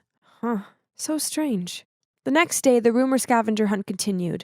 So strange. The next day, the rumor scavenger hunt continued.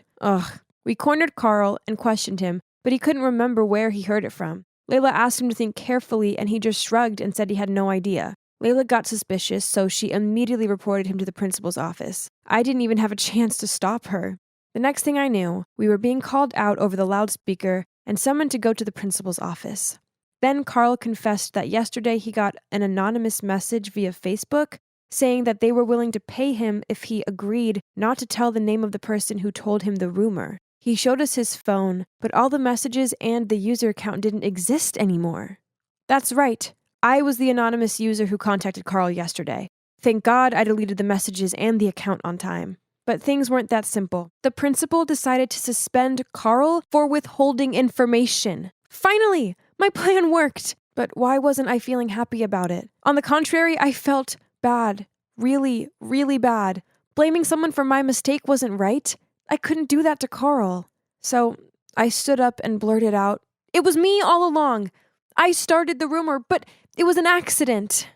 We cornered Carl and questioned him, but he couldn't remember where he heard it from. Layla asked him to think carefully, and he just shrugged and said he had no idea. Layla got suspicious, so she immediately reported him to the principal's office. I didn't even have a chance to stop her. The next thing I knew, we were being called out over the loudspeaker and summoned to go to the principal's office. Then Carl confessed that yesterday he got an anonymous message via Facebook saying that they were willing to pay him if he agreed not to tell the name of the person who told him the rumor. He showed us his phone, but all the messages and the user account didn't exist anymore. That's right. I was the anonymous user who contacted Carl yesterday. Thank God I deleted the messages and the account on time. But things weren't that simple. The principal decided to suspend Carl for withholding information. Finally, my plan worked. But why wasn't I feeling happy about it? On the contrary, I felt bad. Really, really bad. Blaming someone for my mistake wasn't right. I couldn't do that to Carl. So I stood up and blurted out, "It was me all along. I started the rumor, but it was an accident."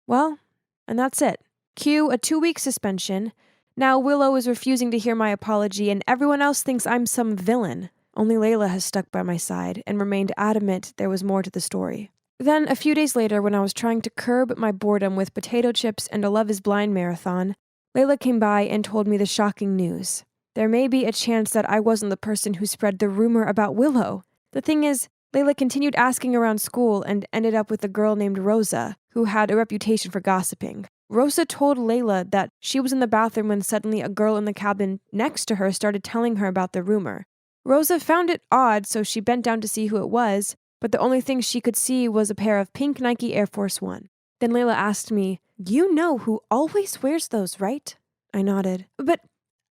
Well, and that's it. Cue a 2-week suspension. Now Willow is refusing to hear my apology, and everyone else thinks I'm some villain. Only Layla has stuck by my side and remained adamant there was more to the story. Then, a few days later, when I was trying to curb my boredom with potato chips and a Love is Blind marathon, Layla came by and told me the shocking news. There may be a chance that I wasn't the person who spread the rumor about Willow. The thing is, Layla continued asking around school and ended up with a girl named Rosa, who had a reputation for gossiping. Rosa told Layla that she was in the bathroom when suddenly a girl in the cabin next to her started telling her about the rumor. Rosa found it odd, so she bent down to see who it was, but the only thing she could see was a pair of pink Nike Air Force One. Then Layla asked me, "You know who always wears those, right?" I nodded. "But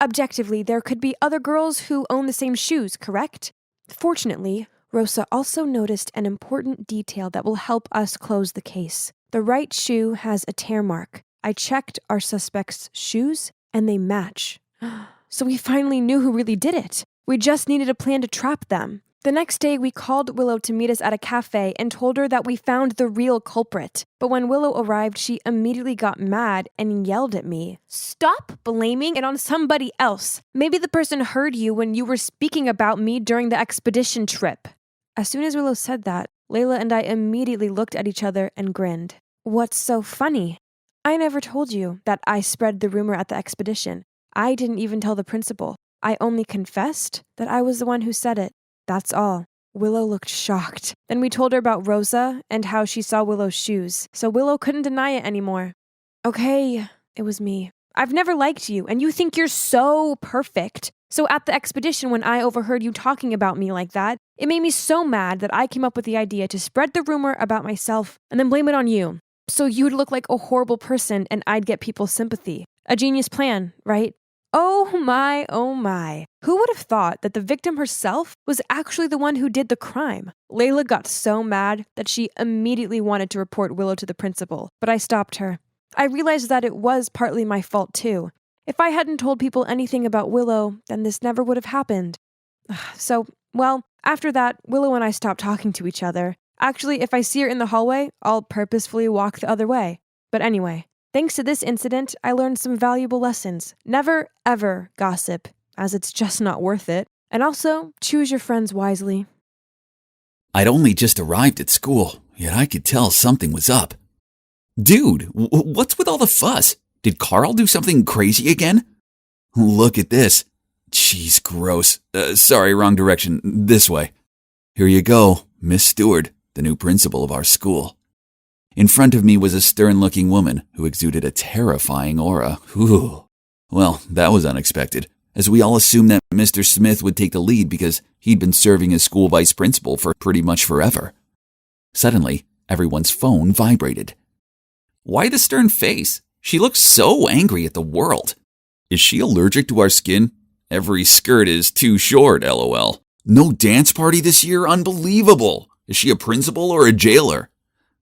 objectively, there could be other girls who own the same shoes, correct?" Fortunately, Rosa also noticed an important detail that will help us close the case. The right shoe has a tear mark. I checked our suspect's shoes, and they match. So we finally knew who really did it. We just needed a plan to trap them. The next day, we called Willow to meet us at a cafe and told her that we found the real culprit. But when Willow arrived, she immediately got mad and yelled at me. "Stop blaming it on somebody else. Maybe the person heard you when you were speaking about me during the expedition trip." As soon as Willow said that, Layla and I immediately looked at each other and grinned. "What's so funny?" "I never told you that I spread the rumor at the expedition. I didn't even tell the principal. I only confessed that I was the one who said it. That's all." Willow looked shocked. Then we told her about Rosa and how she saw Willow's shoes, so Willow couldn't deny it anymore. "Okay, it was me. I've never liked you, and you think you're so perfect. So at the expedition, when I overheard you talking about me like that, it made me so mad that I came up with the idea to spread the rumor about myself and then blame it on you. So you'd look like a horrible person and I'd get people's sympathy. A genius plan, right?" Oh my. Who would have thought that the victim herself was actually the one who did the crime? Layla got so mad that she immediately wanted to report Willow to the principal, but I stopped her. I realized that it was partly my fault too. If I hadn't told people anything about Willow, then this never would have happened. So, well, after that, Willow and I stopped talking to each other. Actually, if I see her in the hallway, I'll purposefully walk the other way. But anyway, thanks to this incident, I learned some valuable lessons. Never, ever gossip, as it's just not worth it. And also, choose your friends wisely. I'd only just arrived at school, yet I could tell something was up. Dude, what's with all the fuss? Did Carl do something crazy again? Look at this. Jeez, gross. Sorry, wrong direction. This way. Here you go, Miss Stewart, the new principal of our school. In front of me was a stern-looking woman who exuded a terrifying aura. Whew. Well, that was unexpected, as we all assumed that Mr. Smith would take the lead because he'd been serving as school vice principal for pretty much forever. Suddenly, everyone's phone vibrated. Why the stern face? She looks so angry at the world. Is she allergic to our skin? Every skirt is too short, LOL. No dance party this year? Unbelievable. Is she a principal or a jailer?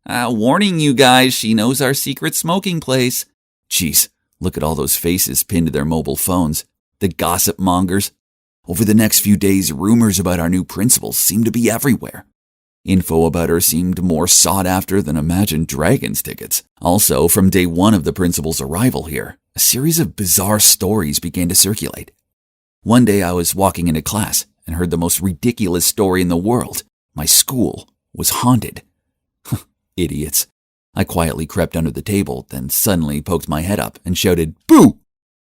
Warning you guys, she knows our secret smoking place. Jeez, look at all those faces pinned to their mobile phones. The gossip mongers. Over the next few days, rumors about our new principal seemed to be everywhere. Info about her seemed more sought after than Imagine Dragons tickets. Also, from day one of the principal's arrival here, a series of bizarre stories began to circulate. One day I was walking into class and heard the most ridiculous story in the world. My school was haunted. Idiots. I quietly crept under the table, then suddenly poked my head up and shouted, "Boo!"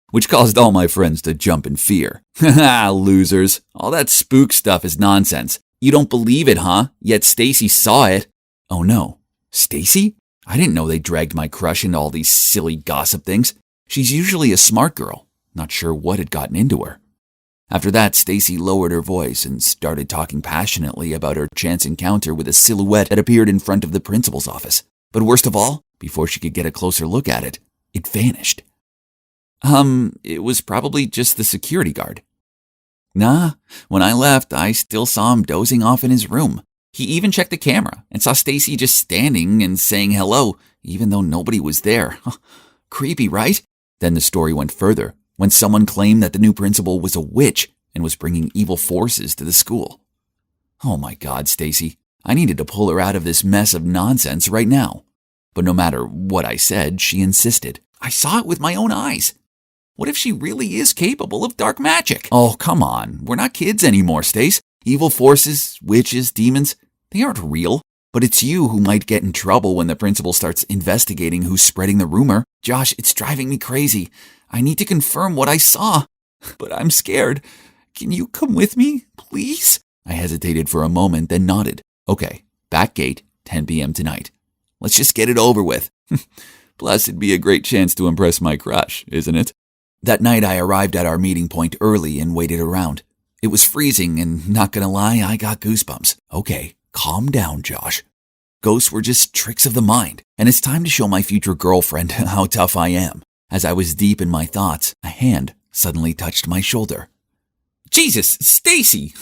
which caused all my friends to jump in fear. Haha, losers. All that spook stuff is nonsense. You don't believe it, huh? Yet Stacy saw it. Oh no. Stacy? I didn't know they dragged my crush into all these silly gossip things. She's usually a smart girl. Not sure what had gotten into her. After that, Stacy lowered her voice and started talking passionately about her chance encounter with a silhouette that appeared in front of the principal's office. But worst of all, before she could get a closer look at it, it vanished. It was probably just the security guard. Nah, when I left, I still saw him dozing off in his room. He even checked the camera and saw Stacy just standing and saying hello, even though nobody was there. Creepy, right? Then the story went further, when someone claimed that the new principal was a witch and was bringing evil forces to the school. Oh my God, Stacy. I needed to pull her out of this mess of nonsense right now. But no matter what I said, she insisted. I saw it with my own eyes. What if she really is capable of dark magic? Oh, come on. We're not kids anymore, Stace. Evil forces, witches, demons, they aren't real. But it's you who might get in trouble when the principal starts investigating who's spreading the rumor. Josh, it's driving me crazy. I need to confirm what I saw. But I'm scared. Can you come with me, please? I hesitated for a moment, then nodded. Okay, back gate, 10 p.m. tonight. Let's just get it over with. Plus, it'd be a great chance to impress my crush, isn't it? That night, I arrived at our meeting point early and waited around. It was freezing, and not gonna lie, I got goosebumps. Okay, calm down, Josh. Ghosts were just tricks of the mind, and it's time to show my future girlfriend how tough I am. As I was deep in my thoughts, a hand suddenly touched my shoulder. Jesus, Stacy!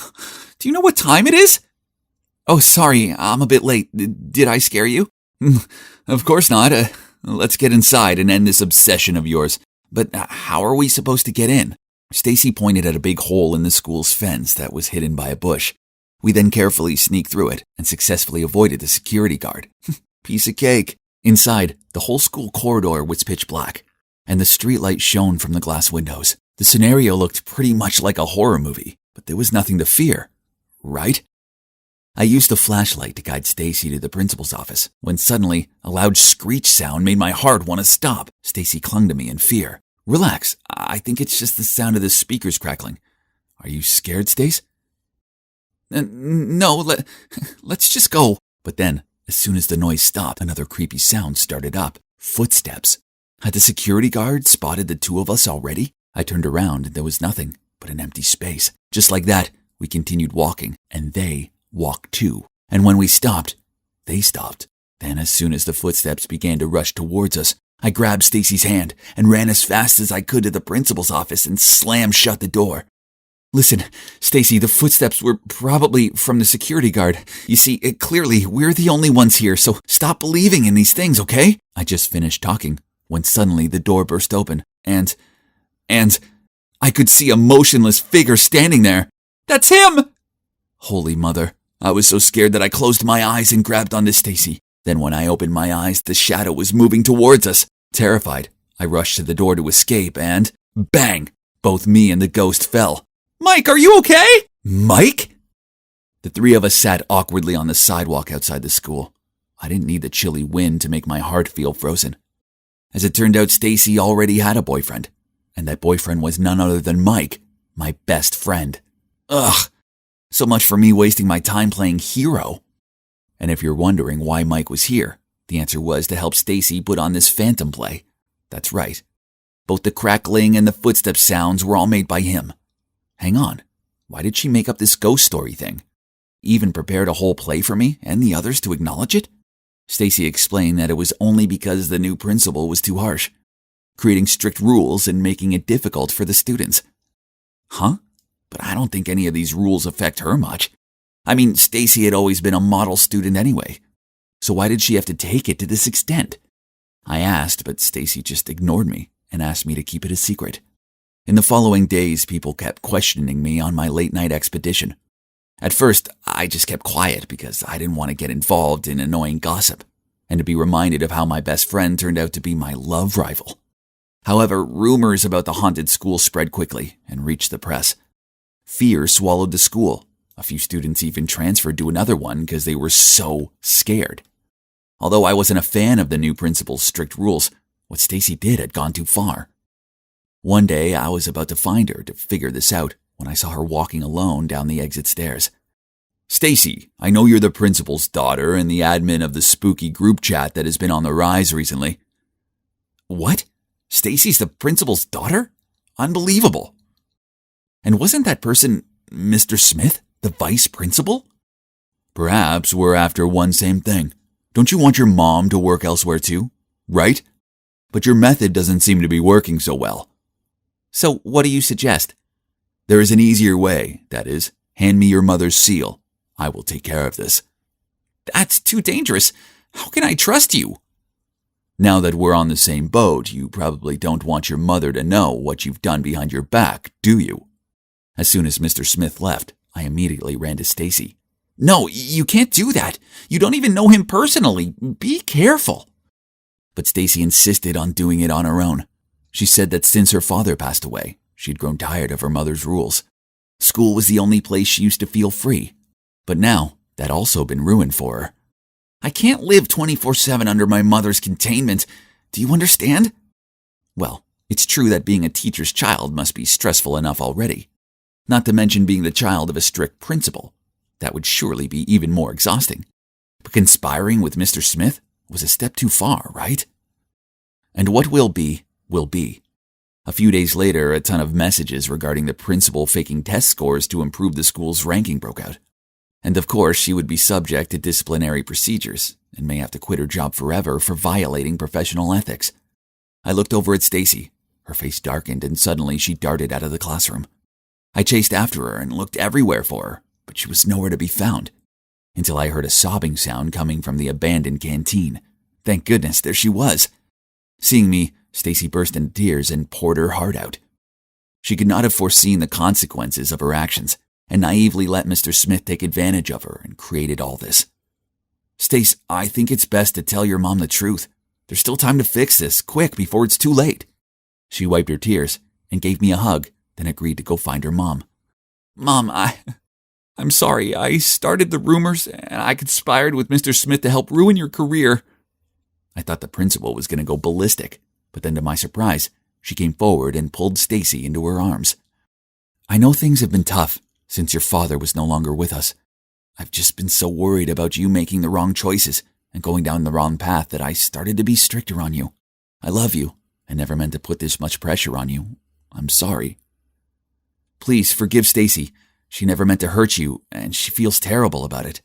Do you know what time it is? Oh, sorry, I'm a bit late. Did I scare you? Of course not. Let's get inside and end this obsession of yours. But how are we supposed to get in? Stacy pointed at a big hole in the school's fence that was hidden by a bush. We then carefully sneaked through it and successfully avoided the security guard. Piece of cake. Inside, the whole school corridor was pitch black, and the streetlight shone from the glass windows. The scenario looked pretty much like a horror movie, but there was nothing to fear, right? I used the flashlight to guide Stacy to the principal's office, when suddenly a loud screech sound made my heart want to stop. Stacy clung to me in fear. Relax, I think it's just the sound of the speakers crackling. Are you scared, Stace? No, let's just go. But then, as soon as the noise stopped, another creepy sound started up. Footsteps. Had the security guard spotted the two of us already? I turned around and there was nothing but an empty space. Just like that, we continued walking, and they walked too. And when we stopped, they stopped. Then as soon as the footsteps began to rush towards us, I grabbed Stacy's hand and ran as fast as I could to the principal's office and slammed shut the door. Listen, Stacy, the footsteps were probably from the security guard. You see, clearly, we're the only ones here, so stop believing in these things, okay? I just finished talking when suddenly the door burst open and I could see a motionless figure standing there. That's him! Holy mother, I was so scared that I closed my eyes and grabbed onto Stacy. Then when I opened my eyes, the shadow was moving towards us. Terrified, I rushed to the door to escape and, bang, both me and the ghost fell. Mike, are you okay? Mike? The three of us sat awkwardly on the sidewalk outside the school. I didn't need the chilly wind to make my heart feel frozen. As it turned out, Stacy already had a boyfriend, and that boyfriend was none other than Mike, my best friend. Ugh, so much for me wasting my time playing hero. And if you're wondering why Mike was here, the answer was to help Stacy put on this phantom play. That's right. Both the crackling and the footstep sounds were all made by him. Hang on, why did she make up this ghost story thing? Even prepared a whole play for me and the others to acknowledge it? Stacy explained that it was only because the new principal was too harsh, creating strict rules and making it difficult for the students. Huh? But I don't think any of these rules affect her much. I mean, Stacy had always been a model student anyway. So why did she have to take it to this extent? I asked, but Stacy just ignored me and asked me to keep it a secret. In the following days, people kept questioning me on my late-night expedition. At first, I just kept quiet because I didn't want to get involved in annoying gossip and to be reminded of how my best friend turned out to be my love rival. However, rumors about the haunted school spread quickly and reached the press. Fear swallowed the school. A few students even transferred to another one because they were so scared. Although I wasn't a fan of the new principal's strict rules, what Stacy did had gone too far. One day, I was about to find her to figure this out when I saw her walking alone down the exit stairs. Stacy, I know you're the principal's daughter and the admin of the spooky group chat that has been on the rise recently. What? Stacy's the principal's daughter? Unbelievable. And wasn't that person Mr. Smith, the vice principal? Perhaps we're after one same thing. Don't you want your mom to work elsewhere too? Right? But your method doesn't seem to be working so well. So what do you suggest? There is an easier way, that is, hand me your mother's seal. I will take care of this. That's too dangerous. How can I trust you? Now that we're on the same boat, you probably don't want your mother to know what you've done behind your back, do you? As soon as Mr. Smith left, I immediately ran to Stacy. No, you can't do that. You don't even know him personally. Be careful. But Stacy insisted on doing it on her own. She said that since her father passed away, she'd grown tired of her mother's rules. School was the only place she used to feel free. But now, that also been ruined for her. I can't live 24/7 under my mother's containment. Do you understand? Well, it's true that being a teacher's child must be stressful enough already. Not to mention being the child of a strict principal. That would surely be even more exhausting. But conspiring with Mr. Smith was a step too far, right? And what will be, will be. A few days later, a ton of messages regarding the principal faking test scores to improve the school's ranking broke out. And of course, she would be subject to disciplinary procedures and may have to quit her job forever for violating professional ethics. I looked over at Stacy. Her face darkened and suddenly she darted out of the classroom. I chased after her and looked everywhere for her, but she was nowhere to be found, until I heard a sobbing sound coming from the abandoned canteen. Thank goodness, there she was. Seeing me, Stacy burst into tears and poured her heart out. She could not have foreseen the consequences of her actions, and naively let Mr. Smith take advantage of her and created all this. Stace, I think it's best to tell your mom the truth. There's still time to fix this, quick, before it's too late. She wiped her tears and gave me a hug, then agreed to go find her mom. Mom, I'm sorry. I started the rumors and I conspired with Mr. Smith to help ruin your career. I thought the principal was going to go ballistic, but then to my surprise, she came forward and pulled Stacy into her arms. I know things have been tough since your father was no longer with us. I've just been so worried about you making the wrong choices and going down the wrong path that I started to be stricter on you. I love you. I never meant to put this much pressure on you. I'm sorry. Please forgive Stacy. She never meant to hurt you, and she feels terrible about it.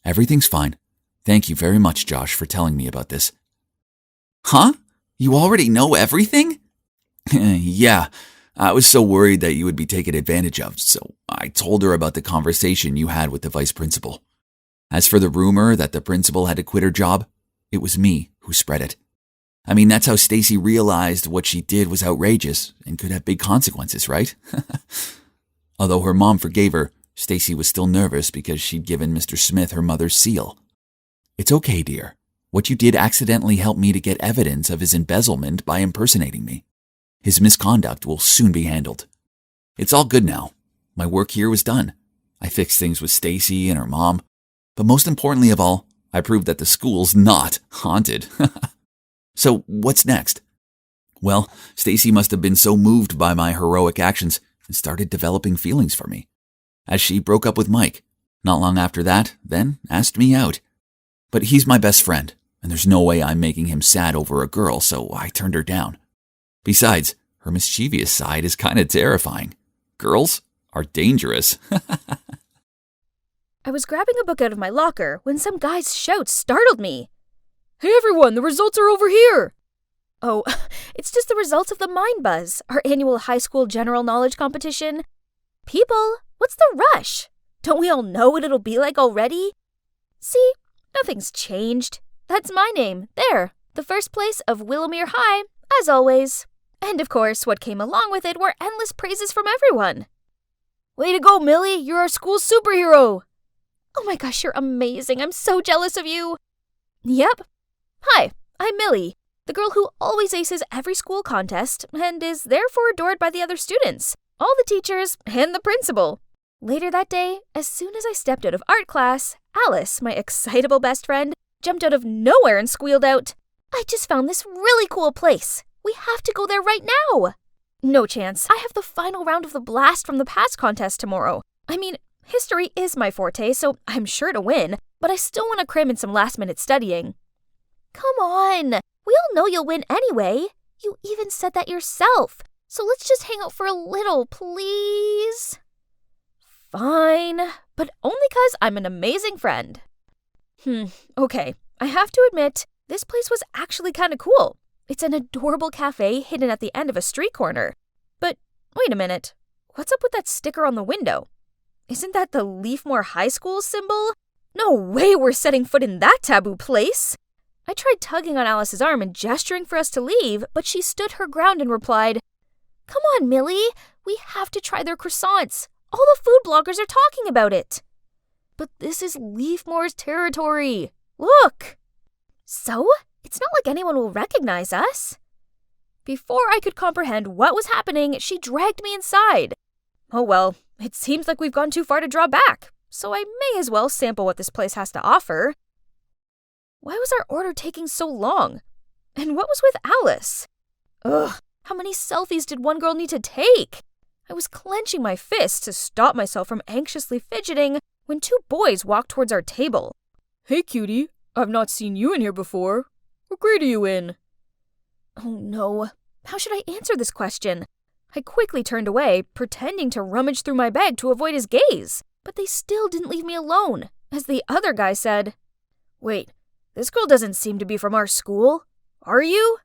Everything's fine. Thank you very much, Josh, for telling me about this. Huh? You already know everything? Yeah, I was so worried that you would be taken advantage of, so I told her about the conversation you had with the vice principal. As for the rumor that the principal had to quit her job, it was me who spread it. I mean, that's how Stacy realized what she did was outrageous and could have big consequences, right? Although her mom forgave her, Stacy was still nervous because she'd given Mr. Smith her mother's seal. It's okay, dear. What you did accidentally helped me to get evidence of his embezzlement by impersonating me. His misconduct will soon be handled. It's all good now. My work here was done. I fixed things with Stacy and her mom. But most importantly of all, I proved that the school's not haunted. So what's next? Well, Stacy must have been so moved by my heroic actions and started developing feelings for me. As she broke up with Mike, not long after that, then asked me out. But he's my best friend, and there's no way I'm making him sad over a girl, so I turned her down. Besides, her mischievous side is kind of terrifying. Girls are dangerous. I was grabbing a book out of my locker when some guy's shout startled me. Hey everyone, the results are over here! Oh, it's just the results of the Mind Buzz, our annual high school general knowledge competition. People, what's the rush? Don't we all know what it'll be like already? See, nothing's changed. That's my name, there, the first place of Willowmere High, as always. And of course, what came along with it were endless praises from everyone. Way to go, Millie, you're our school superhero! Oh my gosh, you're amazing, I'm so jealous of you! Yep. Hi, I'm Millie, the girl who always aces every school contest and is therefore adored by the other students, all the teachers, and the principal. Later that day, as soon as I stepped out of art class, Alice, my excitable best friend, jumped out of nowhere and squealed out, I just found this really cool place. We have to go there right now. No chance. I have the final round of the Blast from the Past contest tomorrow. I mean, history is my forte, so I'm sure to win, but I still want to cram in some last-minute studying. Come on. We all know you'll win anyway. You even said that yourself. So let's just hang out for a little, please. Fine, but only 'cause I'm an amazing friend. Okay. I have to admit, this place was actually kind of cool. It's an adorable cafe hidden at the end of a street corner. But wait a minute. What's up with that sticker on the window? Isn't that the Leafmore High School symbol? No way we're setting foot in that taboo place. I tried tugging on Alice's arm and gesturing for us to leave, but she stood her ground and replied, Come on, Millie. We have to try their croissants. All the food bloggers are talking about it. But this is Leafmore's territory. Look. So? It's not like anyone will recognize us. Before I could comprehend what was happening, she dragged me inside. Oh well, it seems like we've gone too far to draw back, so I may as well sample what this place has to offer. Why was our order taking so long? And what was with Alice? Ugh, how many selfies did one girl need to take? I was clenching my fists to stop myself from anxiously fidgeting when two boys walked towards our table. Hey, cutie. I've not seen you in here before. What grade are you in? Oh no. How should I answer this question? I quickly turned away, pretending to rummage through my bag to avoid his gaze. But they still didn't leave me alone, as the other guy said, Wait, this girl doesn't seem to be from our school. Are you?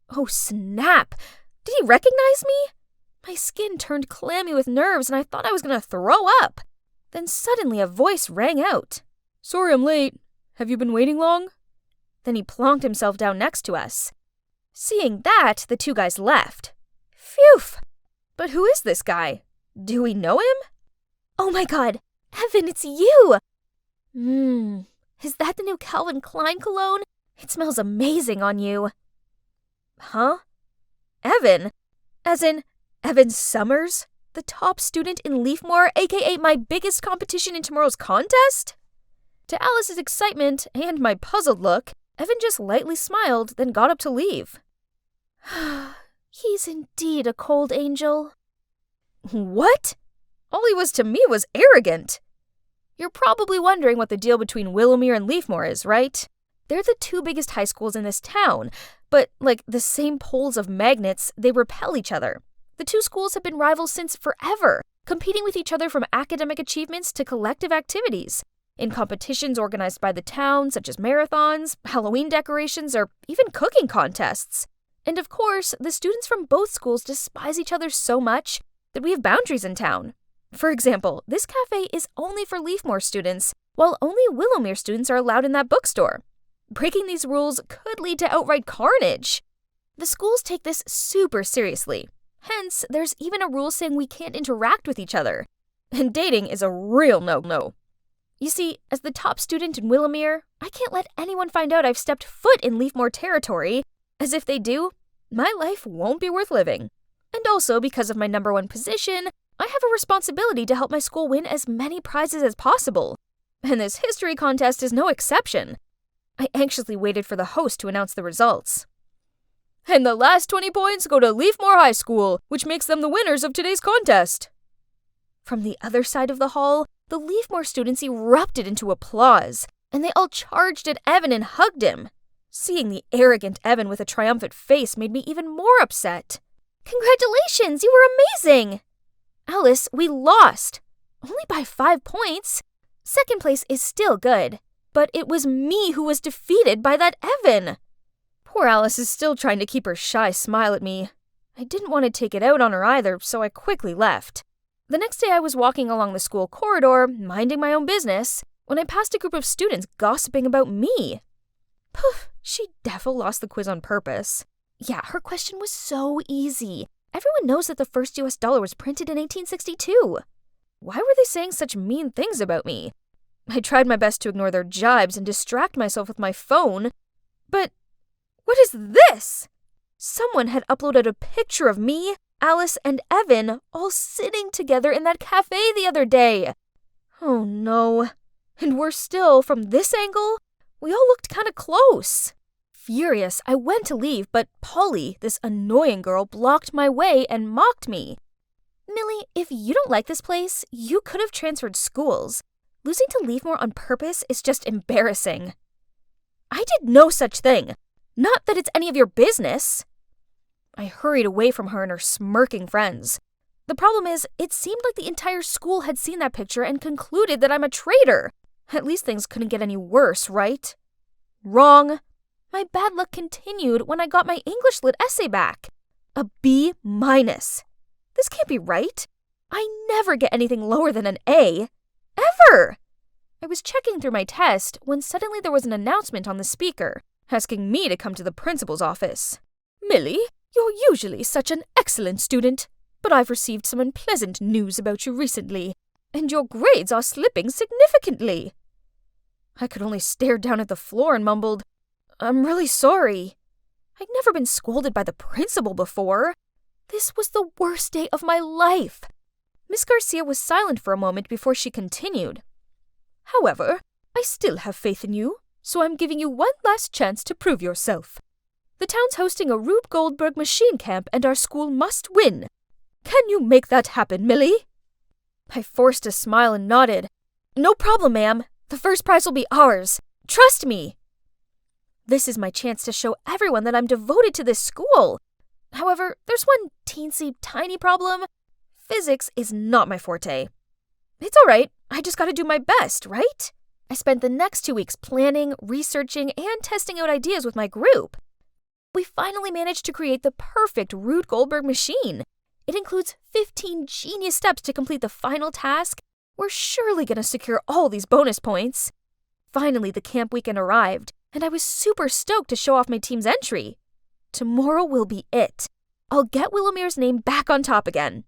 Oh snap! Did he recognize me? My skin turned clammy with nerves and I thought I was going to throw up. Then suddenly a voice rang out. Sorry I'm late. Have you been waiting long? Then he plonked himself down next to us. Seeing that, the two guys left. Phew! But who is this guy? Do we know him? Oh my god! Evan, it's you! Is that the new Calvin Klein cologne? It smells amazing on you. Huh? Evan? As in, Evan Summers? The top student in Leafmore, aka my biggest competition in tomorrow's contest? To Alice's excitement and my puzzled look, Evan just lightly smiled, then got up to leave. He's indeed a cold angel. What? All he was to me was arrogant. You're probably wondering what the deal between Willowmere and Leafmore is, right? They're the two biggest high schools in this town, but like the same poles of magnets, they repel each other. The two schools have been rivals since forever, competing with each other from academic achievements to collective activities. In competitions organized by the town, such as marathons, Halloween decorations, or even cooking contests. And of course, the students from both schools despise each other so much that we have boundaries in town. For example, this cafe is only for Leafmore students, while only Willowmere students are allowed in that bookstore. Breaking these rules could lead to outright carnage. The schools take this super seriously. Hence, there's even a rule saying we can't interact with each other. And dating is a real no-no. You see, as the top student in Willowmere, I can't let anyone find out I've stepped foot in Leafmore territory, as if they do, my life won't be worth living. And also, because of my #1 position, I have a responsibility to help my school win as many prizes as possible. And this history contest is no exception. I anxiously waited for the host to announce the results. And the last 20 points go to Leafmore High School, which makes them the winners of today's contest. From the other side of the hall, the Leafmore students erupted into applause, and they all charged at Evan and hugged him. Seeing the arrogant Evan with a triumphant face made me even more upset. Congratulations, you were amazing! Alice, we lost. Only by 5 points. Second place is still good, but it was me who was defeated by that Evan. Poor Alice is still trying to keep her shy smile at me. I didn't want to take it out on her either, so I quickly left. The next day I was walking along the school corridor, minding my own business, when I passed a group of students gossiping about me. Poof, she defo lost the quiz on purpose. Yeah, her question was so easy. Everyone knows that the first US dollar was printed in 1862. Why were they saying such mean things about me? I tried my best to ignore their jibes and distract myself with my phone. But what is this? Someone had uploaded a picture of me, Alice, and Evan all sitting together in that cafe the other day. Oh no. And worse still, from this angle, we all looked kind of close. Furious, I went to leave, but Polly, this annoying girl, blocked my way and mocked me. Millie, if you don't like this place, you could have transferred schools. Losing to Leafmore on purpose is just embarrassing. I did no such thing. Not that it's any of your business. I hurried away from her and her smirking friends. The problem is, it seemed like the entire school had seen that picture and concluded that I'm a traitor. At least things couldn't get any worse, right? Wrong. My bad luck continued when I got my English Lit essay back. A B-. This can't be right. I never get anything lower than an A. Ever! I was checking through my test when suddenly there was an announcement on the speaker, asking me to come to the principal's office. Millie, you're usually such an excellent student, but I've received some unpleasant news about you recently, and your grades are slipping significantly. I could only stare down at the floor and mumbled, I'm really sorry. I'd never been scolded by the principal before. This was the worst day of my life. Miss Garcia was silent for a moment before she continued. However, I still have faith in you, so I'm giving you one last chance to prove yourself. The town's hosting a Rube Goldberg machine camp and our school must win. Can you make that happen, Millie? I forced a smile and nodded. No problem, ma'am. The first prize will be ours. Trust me. This is my chance to show everyone that I'm devoted to this school. However, there's one teensy tiny problem. Physics is not my forte. It's all right. I just gotta do my best, right? I spent the next 2 weeks planning, researching, and testing out ideas with my group. We finally managed to create the perfect Rube Goldberg machine. It includes 15 genius steps to complete the final task. We're surely gonna secure all these bonus points. Finally, the camp weekend arrived, and I was super stoked to show off my team's entry. Tomorrow will be it. I'll get Willowmere's name back on top again.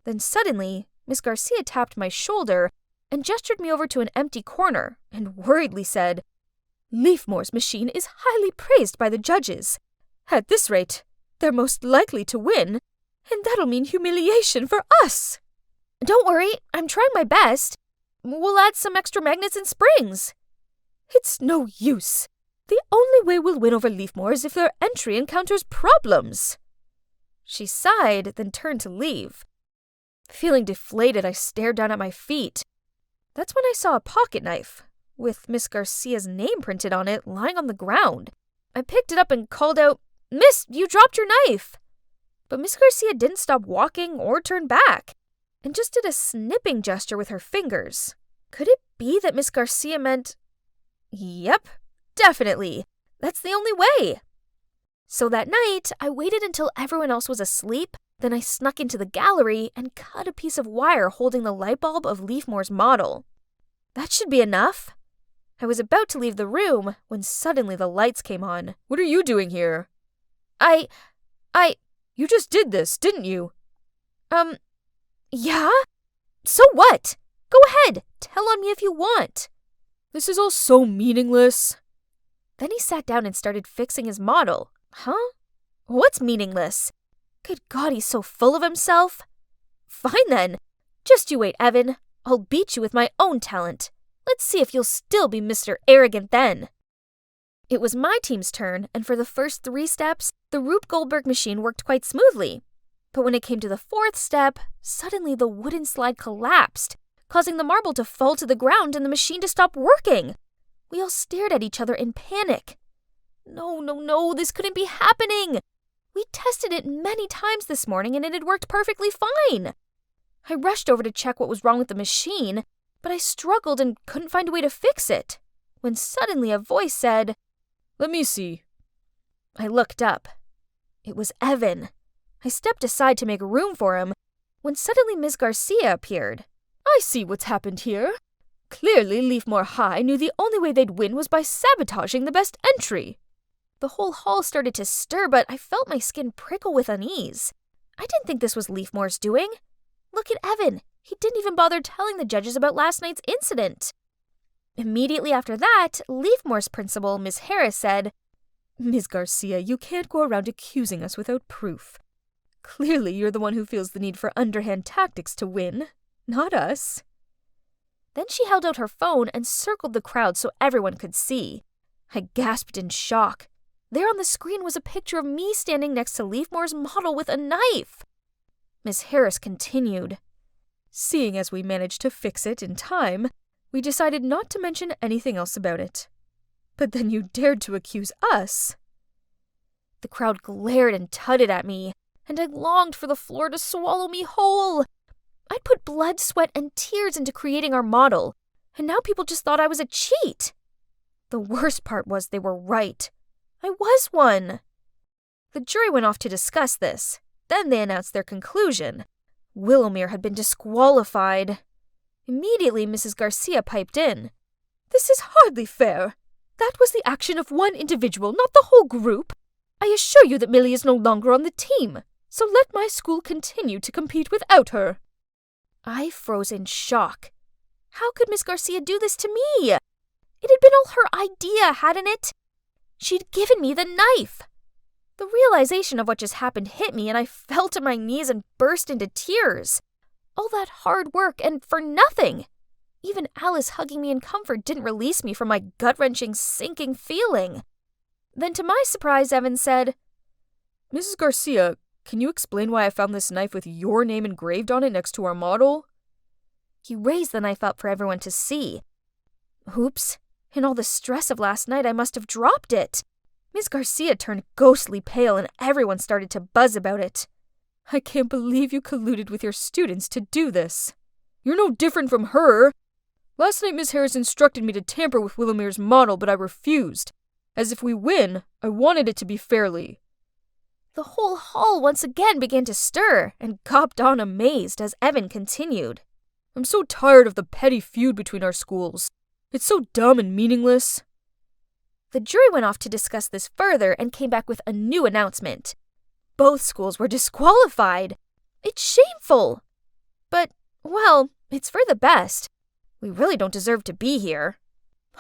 Then suddenly, Miss Garcia tapped my shoulder and gestured me over to an empty corner and worriedly said, Leafmore's machine is highly praised by the judges. At this rate, they're most likely to win, and that'll mean humiliation for us. Don't worry, I'm trying my best. We'll add some extra magnets and springs. It's no use. The only way we'll win over Leafmore is if their entry encounters problems. She sighed, then turned to leave. Feeling deflated, I stared down at my feet. That's when I saw a pocket knife, with Miss Garcia's name printed on it, lying on the ground. I picked it up and called out, Miss, you dropped your knife! But Miss Garcia didn't stop walking or turn back, and just did a snipping gesture with her fingers. Could it be that Miss Garcia meant... Yep, definitely. That's the only way. So that night, I waited until everyone else was asleep, then I snuck into the gallery and cut a piece of wire holding the light bulb of Leafmore's model. That should be enough. I was about to leave the room when suddenly the lights came on. What are you doing here? I... You just did this, didn't you? Yeah? So what? Go ahead, tell on me if you want. This is all so meaningless. Then he sat down and started fixing his model. Huh? What's meaningless? Good God, he's so full of himself. Fine then. Just you wait, Evan. I'll beat you with my own talent. Let's see if you'll still be Mr. Arrogant then. It was my team's turn, and for the first 3 steps, the Rube Goldberg machine worked quite smoothly. But when it came to the 4th step, suddenly the wooden slide collapsed, causing the marble to fall to the ground and the machine to stop working. We all stared at each other in panic. No, this couldn't be happening. We tested it many times this morning and it had worked perfectly fine. I rushed over to check what was wrong with the machine, but I struggled and couldn't find a way to fix it, when suddenly a voice said, Let me see. I looked up. It was Evan. I stepped aside to make room for him, when suddenly Ms. Garcia appeared. I see what's happened here. Clearly, Leafmore High knew the only way they'd win was by sabotaging the best entry. The whole hall started to stir, but I felt my skin prickle with unease. I didn't think this was Leafmore's doing. Look at Evan. He didn't even bother telling the judges about last night's incident. Immediately after that, Leafmore's principal, Miss Harris, said, Ms. Garcia, you can't go around accusing us without proof. Clearly, you're the one who feels the need for underhand tactics to win, not us. Then she held out her phone and circled the crowd so everyone could see. I gasped in shock. There on the screen was a picture of me standing next to Leafmore's model with a knife. Miss Harris continued. Seeing as we managed to fix it in time, we decided not to mention anything else about it. But then you dared to accuse us. The crowd glared and tutted at me, and I longed for the floor to swallow me whole. I'd put blood, sweat, and tears into creating our model, and now people just thought I was a cheat. The worst part was they were right. I was one. The jury went off to discuss this. Then they announced their conclusion. Willowmere had been disqualified. Immediately, Mrs. Garcia piped in. This is hardly fair. That was the action of one individual, not the whole group. I assure you that Millie is no longer on the team, so let my school continue to compete without her. I froze in shock. How could Miss Garcia do this to me? It had been all her idea, hadn't it? She'd given me the knife. The realization of what just happened hit me, and I fell to my knees and burst into tears. All that hard work, and for nothing. Even Alice hugging me in comfort didn't release me from my gut-wrenching, sinking feeling. Then to my surprise, Evan said, Mrs. Garcia, can you explain why I found this knife with your name engraved on it next to our model? He raised the knife up for everyone to see. Oops. In all the stress of last night, I must have dropped it. Miss Garcia turned ghostly pale and everyone started to buzz about it. I can't believe you colluded with your students to do this. You're no different from her. Last night Miss Harris instructed me to tamper with Willowmere's model, but I refused. As if we win, I wanted it to be fairly. The whole hall once again began to stir and gawped on amazed as Evan continued. I'm so tired of the petty feud between our schools. It's so dumb and meaningless. The jury went off to discuss this further and came back with a new announcement. Both schools were disqualified. It's shameful. But, well, it's for the best. We really don't deserve to be here.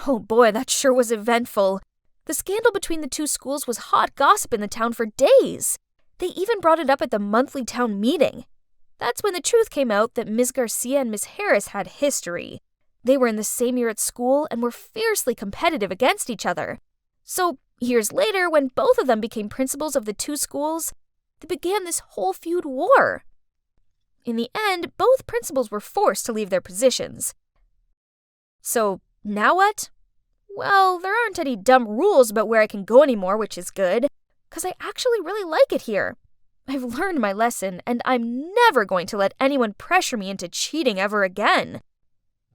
Oh boy, that sure was eventful. The scandal between the two schools was hot gossip in the town for days. They even brought it up at the monthly town meeting. That's when the truth came out that Ms. Garcia and Miss Harris had history. They were in the same year at school and were fiercely competitive against each other. So, years later, when both of them became principals of the two schools, they began this whole feud war. In the end, both principals were forced to leave their positions. So, now what? Well, there aren't any dumb rules about where I can go anymore, which is good, because I actually really like it here. I've learned my lesson, and I'm never going to let anyone pressure me into cheating ever again.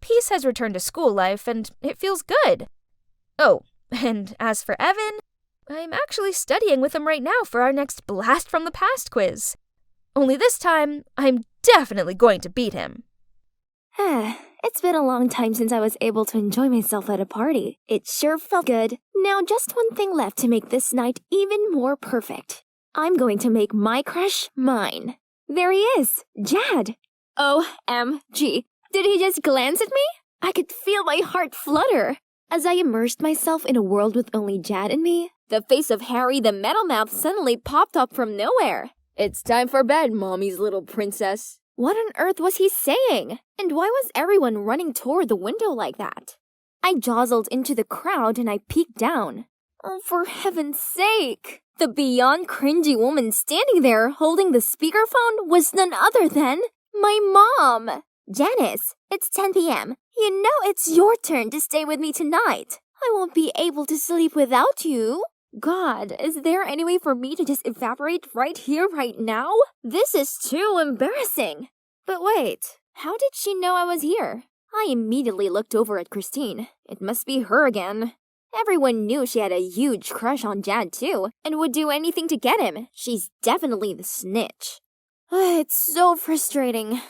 Peace has returned to school life, and it feels good. Oh, and as for Evan, I'm actually studying with him right now for our next Blast from the Past quiz. Only this time, I'm definitely going to beat him. It's been a long time since I was able to enjoy myself at a party. It sure felt good. Now just one thing left to make this night even more perfect. I'm going to make my crush mine. There he is, Jad. OMG. Did he just glance at me? I could feel my heart flutter. As I immersed myself in a world with only Jad and me, the face of Harry the Metal Mouth suddenly popped up from nowhere. It's time for bed, mommy's little princess. What on earth was he saying? And why was everyone running toward the window like that? I jostled into the crowd and I peeked down. Oh, for heaven's sake! The beyond cringy woman standing there holding the speakerphone was none other than my mom! Janice, it's 10 p.m. You know it's your turn to stay with me tonight. I won't be able to sleep without you. God, is there any way for me to just evaporate right here, right now? This is too embarrassing. But wait, how did she know I was here? I immediately looked over at Christine. It must be her again. Everyone knew she had a huge crush on Jad too, and would do anything to get him. She's definitely the snitch. It's so frustrating.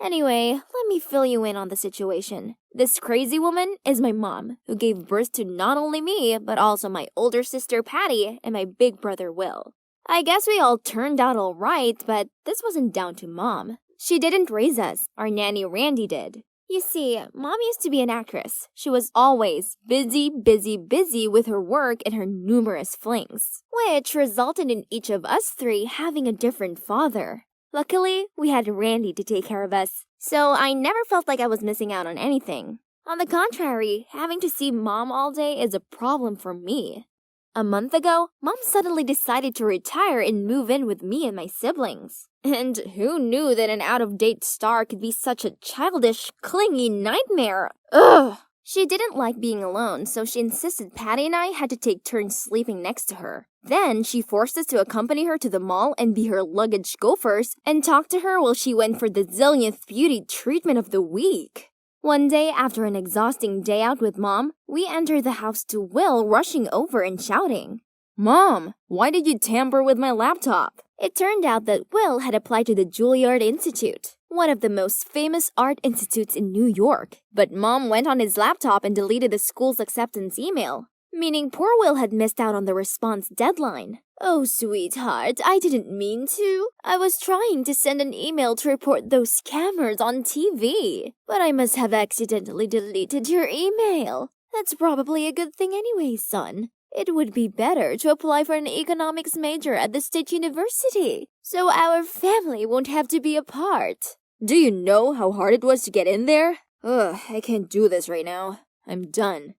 Anyway, let me fill you in on the situation. This crazy woman is my mom, who gave birth to not only me, but also my older sister Patty and my big brother Will. I guess we all turned out alright, but this wasn't down to Mom. She didn't raise us, our nanny Randy did. You see, Mom used to be an actress. She was always busy with her work and her numerous flings, which resulted in each of us three having a different father. Luckily, we had Randy to take care of us, so I never felt like I was missing out on anything. On the contrary, having to see Mom all day is a problem for me. A month ago, Mom suddenly decided to retire and move in with me and my siblings. And who knew that an out-of-date star could be such a childish, clingy nightmare? Ugh! She didn't like being alone, so she insisted Patty and I had to take turns sleeping next to her. Then she forced us to accompany her to the mall and be her luggage gophers and talk to her while she went for the zillionth beauty treatment of the week. One day, after an exhausting day out with Mom, we entered the house to Will rushing over and shouting, "Mom, why did you tamper with my laptop?" It turned out that Will had applied to the Juilliard Institute, one of the most famous art institutes in New York. But Mom went on his laptop and deleted the school's acceptance email, meaning poor Will had missed out on the response deadline. Oh, sweetheart, I didn't mean to. I was trying to send an email to report those scammers on TV, but I must have accidentally deleted your email. That's probably a good thing anyway, son. It would be better to apply for an economics major at the State University, so our family won't have to be apart. Do you know how hard it was to get in there? Ugh, I can't do this right now. I'm done.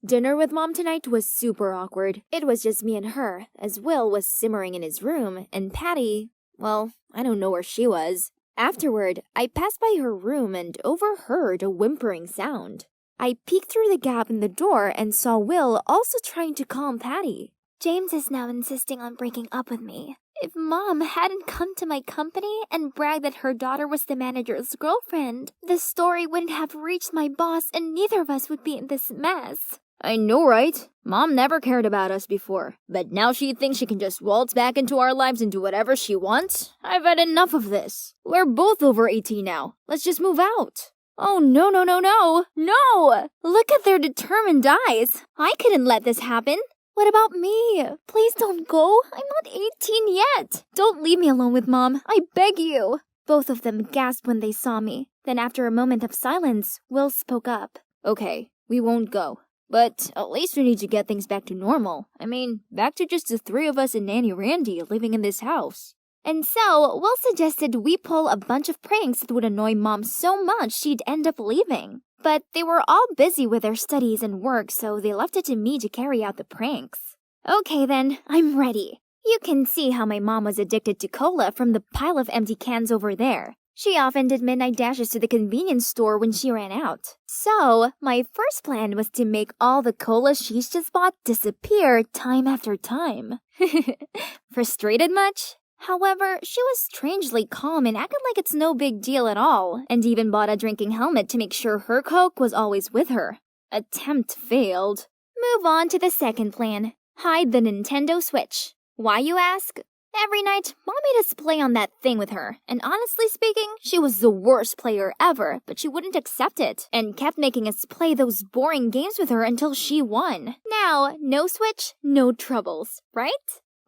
Dinner with Mom tonight was super awkward. It was just me and her, as Will was simmering in his room, and Patty, well, I don't know where she was. Afterward, I passed by her room and overheard a whimpering sound. I peeked through the gap in the door and saw Will also trying to calm Patty. James is now insisting on breaking up with me. If Mom hadn't come to my company and bragged that her daughter was the manager's girlfriend, the story wouldn't have reached my boss and neither of us would be in this mess. I know, right? Mom never cared about us before, but now she thinks she can just waltz back into our lives and do whatever she wants? I've had enough of this. We're both over 18 now. Let's just move out. Oh, no. No! Look at their determined eyes. I couldn't let this happen. What about me? Please don't go. I'm not 18 yet. Don't leave me alone with Mom. I beg you. Both of them gasped when they saw me. Then after a moment of silence, Will spoke up. Okay, we won't go. But at least we need to get things back to normal. I mean, back to just the three of us and Nanny Randy living in this house. And so, Will suggested we pull a bunch of pranks that would annoy Mom so much she'd end up leaving. But they were all busy with their studies and work, so they left it to me to carry out the pranks. Okay then, I'm ready. You can see how my mom was addicted to cola from the pile of empty cans over there. She often did midnight dashes to the convenience store when she ran out. So, my first plan was to make all the cola she's just bought disappear time after time. Frustrated much? However, she was strangely calm and acted like it's no big deal at all, and even bought a drinking helmet to make sure her Coke was always with her. Attempt failed. Move on to the second plan. Hide the Nintendo Switch. Why, you ask? Every night, Mom made us play on that thing with her, and honestly speaking, she was the worst player ever, but she wouldn't accept it, and kept making us play those boring games with her until she won. Now, no Switch, no troubles, right?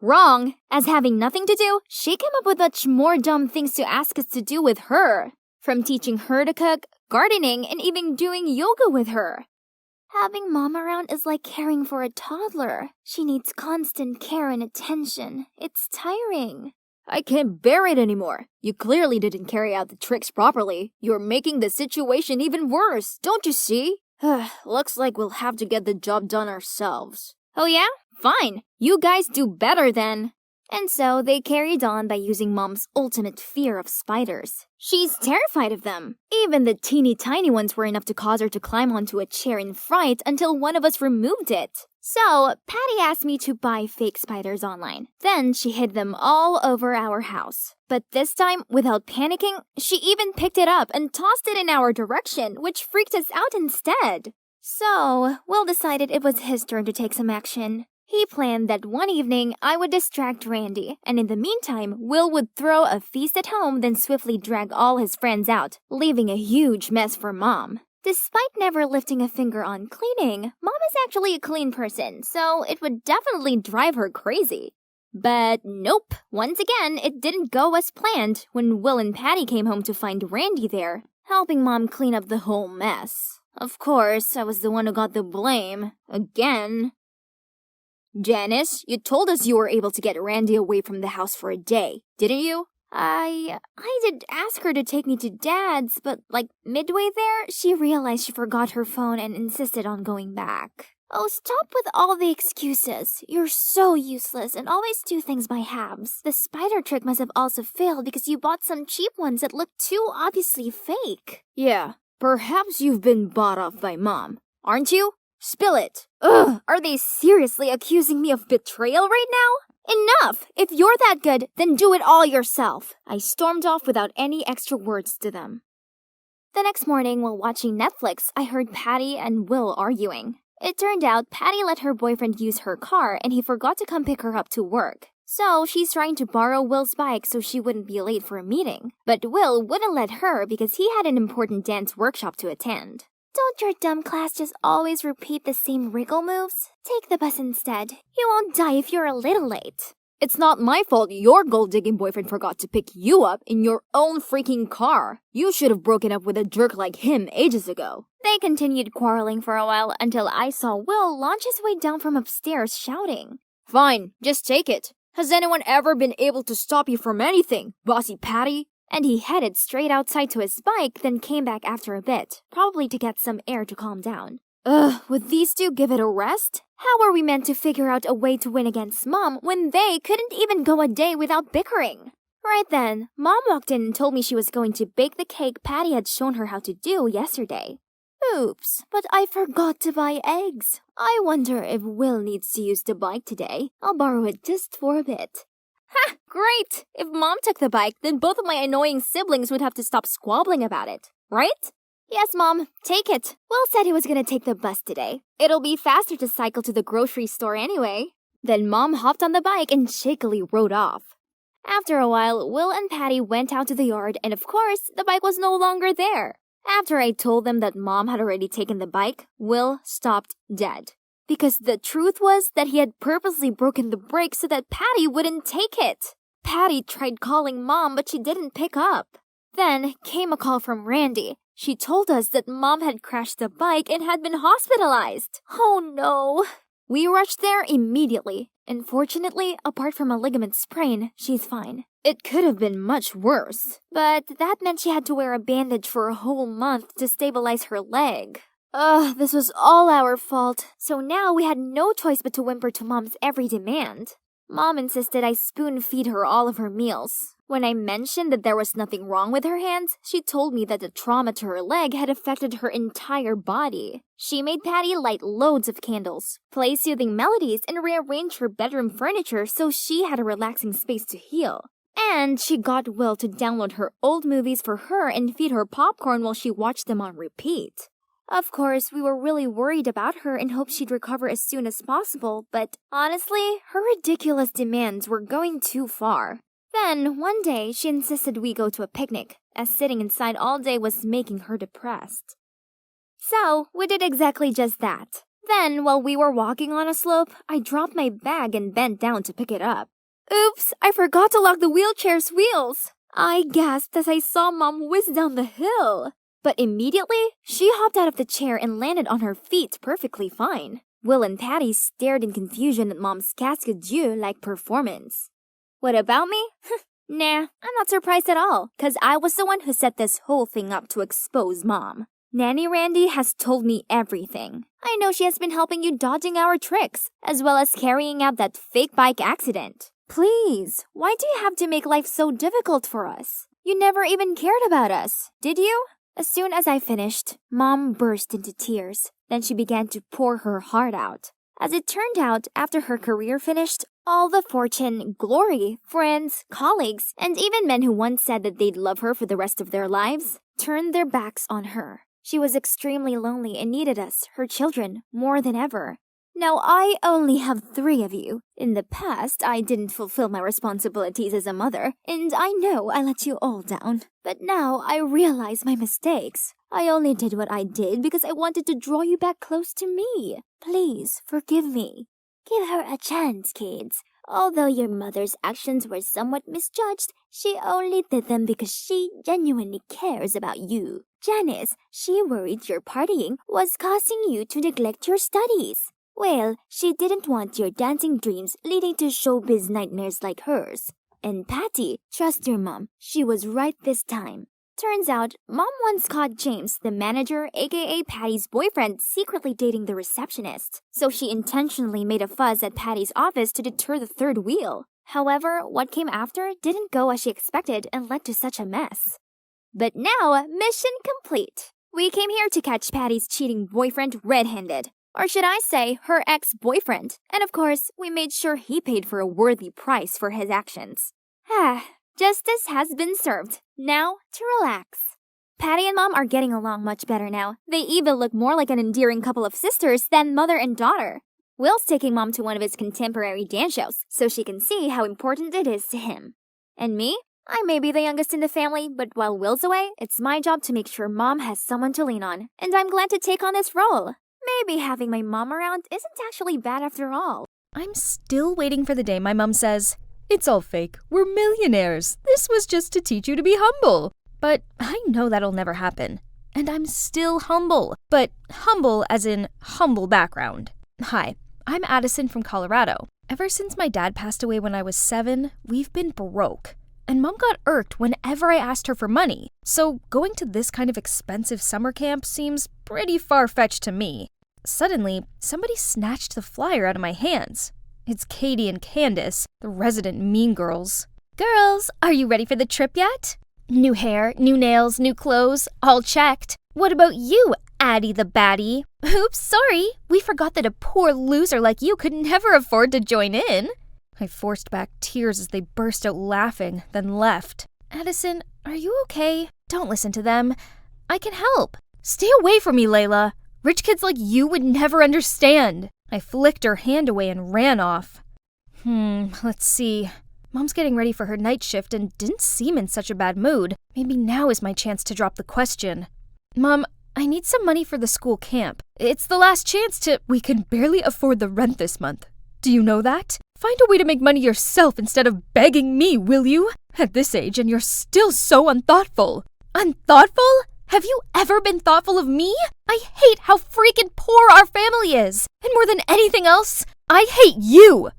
Wrong! As having nothing to do, she came up with much more dumb things to ask us to do with her. From teaching her to cook, gardening, and even doing yoga with her. Having Mom around is like caring for a toddler. She needs constant care and attention. It's tiring. I can't bear it anymore. You clearly didn't carry out the tricks properly. You're making the situation even worse, don't you see? Looks like we'll have to get the job done ourselves. Oh yeah? Fine. You guys do better then. And so they carried on by using Mom's ultimate fear of spiders. She's terrified of them. Even the teeny tiny ones were enough to cause her to climb onto a chair in fright until one of us removed it. So, Patty asked me to buy fake spiders online. Then she hid them all over our house. But this time, without panicking, she even picked it up and tossed it in our direction, which freaked us out instead. So, Will decided it was his turn to take some action. He planned that one evening I would distract Randy, and in the meantime, Will would throw a feast at home, then swiftly drag all his friends out, leaving a huge mess for Mom. Despite never lifting a finger on cleaning, Mom is actually a clean person, so it would definitely drive her crazy. But nope, once again, it didn't go as planned when Will and Patty came home to find Randy there, helping Mom clean up the whole mess. Of course, I was the one who got the blame. Again. Janice, you told us you were able to get Randy away from the house for a day, didn't you? I did ask her to take me to Dad's, but midway there, she realized she forgot her phone and insisted on going back. Oh, stop with all the excuses. You're so useless and always do things by halves. The spider trick must have also failed because you bought some cheap ones that looked too obviously fake. Yeah, perhaps you've been bought off by Mom, aren't you? Spill it! Ugh! Are they seriously accusing me of betrayal right now? Enough! If you're that good, then do it all yourself. I stormed off without any extra words to them. The next morning, while watching Netflix, I heard Patty and Will arguing. It turned out Patty let her boyfriend use her car and he forgot to come pick her up to work. So she's trying to borrow Will's bike so she wouldn't be late for a meeting. But Will wouldn't let her because he had an important dance workshop to attend. Don't your dumb class just always repeat the same wriggle moves? Take the bus instead. You won't die if you're a little late. It's not my fault your gold-digging boyfriend forgot to pick you up in your own freaking car. You should have broken up with a jerk like him ages ago. They continued quarreling for a while until I saw Will launch his way down from upstairs shouting. Fine, just take it. Has anyone ever been able to stop you from anything, bossy Patty? And he headed straight outside to his bike, then came back after a bit, probably to get some air to calm down. Ugh, would these two give it a rest? How are we meant to figure out a way to win against Mom when they couldn't even go a day without bickering? Right then, Mom walked in and told me she was going to bake the cake Patty had shown her how to do yesterday. Oops, but I forgot to buy eggs. I wonder if Will needs to use the bike today. I'll borrow it just for a bit. Ha! Great! If Mom took the bike, then both of my annoying siblings would have to stop squabbling about it, right? Yes, Mom, take it. Will said he was gonna take the bus today. It'll be faster to cycle to the grocery store anyway. Then Mom hopped on the bike and shakily rode off. After a while, Will and Patty went out to the yard, and of course, the bike was no longer there. After I told them that Mom had already taken the bike, Will stopped dead. Because the truth was that he had purposely broken the brake so that Patty wouldn't take it. Patty tried calling Mom, but she didn't pick up. Then came a call from Randy. She told us that Mom had crashed the bike and had been hospitalized. Oh no. We rushed there immediately, and fortunately, apart from a ligament sprain, she's fine. It could have been much worse, but that meant she had to wear a bandage for a whole month to stabilize her leg. This was all our fault, so now we had no choice but to whimper to Mom's every demand. Mom insisted I spoon-feed her all of her meals. When I mentioned that there was nothing wrong with her hands, she told me that the trauma to her leg had affected her entire body. She made Patty light loads of candles, play soothing melodies, and rearrange her bedroom furniture so she had a relaxing space to heal. And she got Will to download her old movies for her and feed her popcorn while she watched them on repeat. Of course, we were really worried about her and hoped she'd recover as soon as possible, but honestly, her ridiculous demands were going too far. Then, one day, she insisted we go to a picnic, as sitting inside all day was making her depressed. So, we did exactly just that. Then, while we were walking on a slope, I dropped my bag and bent down to pick it up. Oops, I forgot to lock the wheelchair's wheels. I gasped as I saw Mom whiz down the hill. But immediately, she hopped out of the chair and landed on her feet perfectly fine. Will and Patty stared in confusion at Mom's cascade-like performance. What about me? Nah, I'm not surprised at all, cause I was the one who set this whole thing up to expose Mom. Nanny Randy has told me everything. I know she has been helping you dodging our tricks, as well as carrying out that fake bike accident. Please, why do you have to make life so difficult for us? You never even cared about us, did you? As soon as I finished, Mom burst into tears. Then she began to pour her heart out. As it turned out, after her career finished, all the fortune, glory, friends, colleagues, and even men who once said that they'd love her for the rest of their lives, turned their backs on her. She was extremely lonely and needed us, her children, more than ever. Now, I only have 3 of you. In the past, I didn't fulfill my responsibilities as a mother, and I know I let you all down. But now I realize my mistakes. I only did what I did because I wanted to draw you back close to me. Please, forgive me. Give her a chance, kids. Although your mother's actions were somewhat misjudged, she only did them because she genuinely cares about you. Janice, she worried your partying was causing you to neglect your studies. Well, she didn't want your dancing dreams leading to showbiz nightmares like hers. And Patty, trust your mom, she was right this time. Turns out, Mom once caught James, the manager, aka Patty's boyfriend, secretly dating the receptionist. So she intentionally made a fuss at Patty's office to deter the third wheel. However, what came after didn't go as she expected and led to such a mess. But now, mission complete. We came here to catch Patty's cheating boyfriend red-handed. Or should I say, her ex-boyfriend. And of course, we made sure he paid for a worthy price for his actions. Justice has been served. Now, to relax. Patty and Mom are getting along much better now. They even look more like an endearing couple of sisters than mother and daughter. Will's taking Mom to one of his contemporary dance shows, so she can see how important it is to him. And me? I may be the youngest in the family, but while Will's away, it's my job to make sure Mom has someone to lean on. And I'm glad to take on this role. Maybe having my mom around isn't actually bad after all. I'm still waiting for the day my mom says, "It's all fake. We're millionaires. This was just to teach you to be humble." But I know that'll never happen. And I'm still humble. But humble as in humble background. Hi, I'm Addison from Colorado. Ever since my dad passed away when I was 7, we've been broke. And Mom got irked whenever I asked her for money. So going to this kind of expensive summer camp seems pretty far-fetched to me. Suddenly, somebody snatched the flyer out of my hands. It's Katie and Candace, the resident mean girls. Girls, are you ready for the trip yet? New hair, new nails, new clothes, all checked. What about you, Addie the baddie? Oops, sorry. We forgot that a poor loser like you could never afford to join in. I forced back tears as they burst out laughing, then left. Addison, are you okay? Don't listen to them. I can help. Stay away from me, Layla. Rich kids like you would never understand. I flicked her hand away and ran off. Let's see. Mom's getting ready for her night shift and didn't seem in such a bad mood. Maybe now is my chance to drop the question. Mom, I need some money for the school camp. It's the last chance to... We can barely afford the rent this month. Do you know that? Find a way to make money yourself instead of begging me, will you? At this age, and you're still so unthoughtful. Unthoughtful? Have you ever been thoughtful of me? I hate how freaking poor our family is. And more than anything else, I hate you.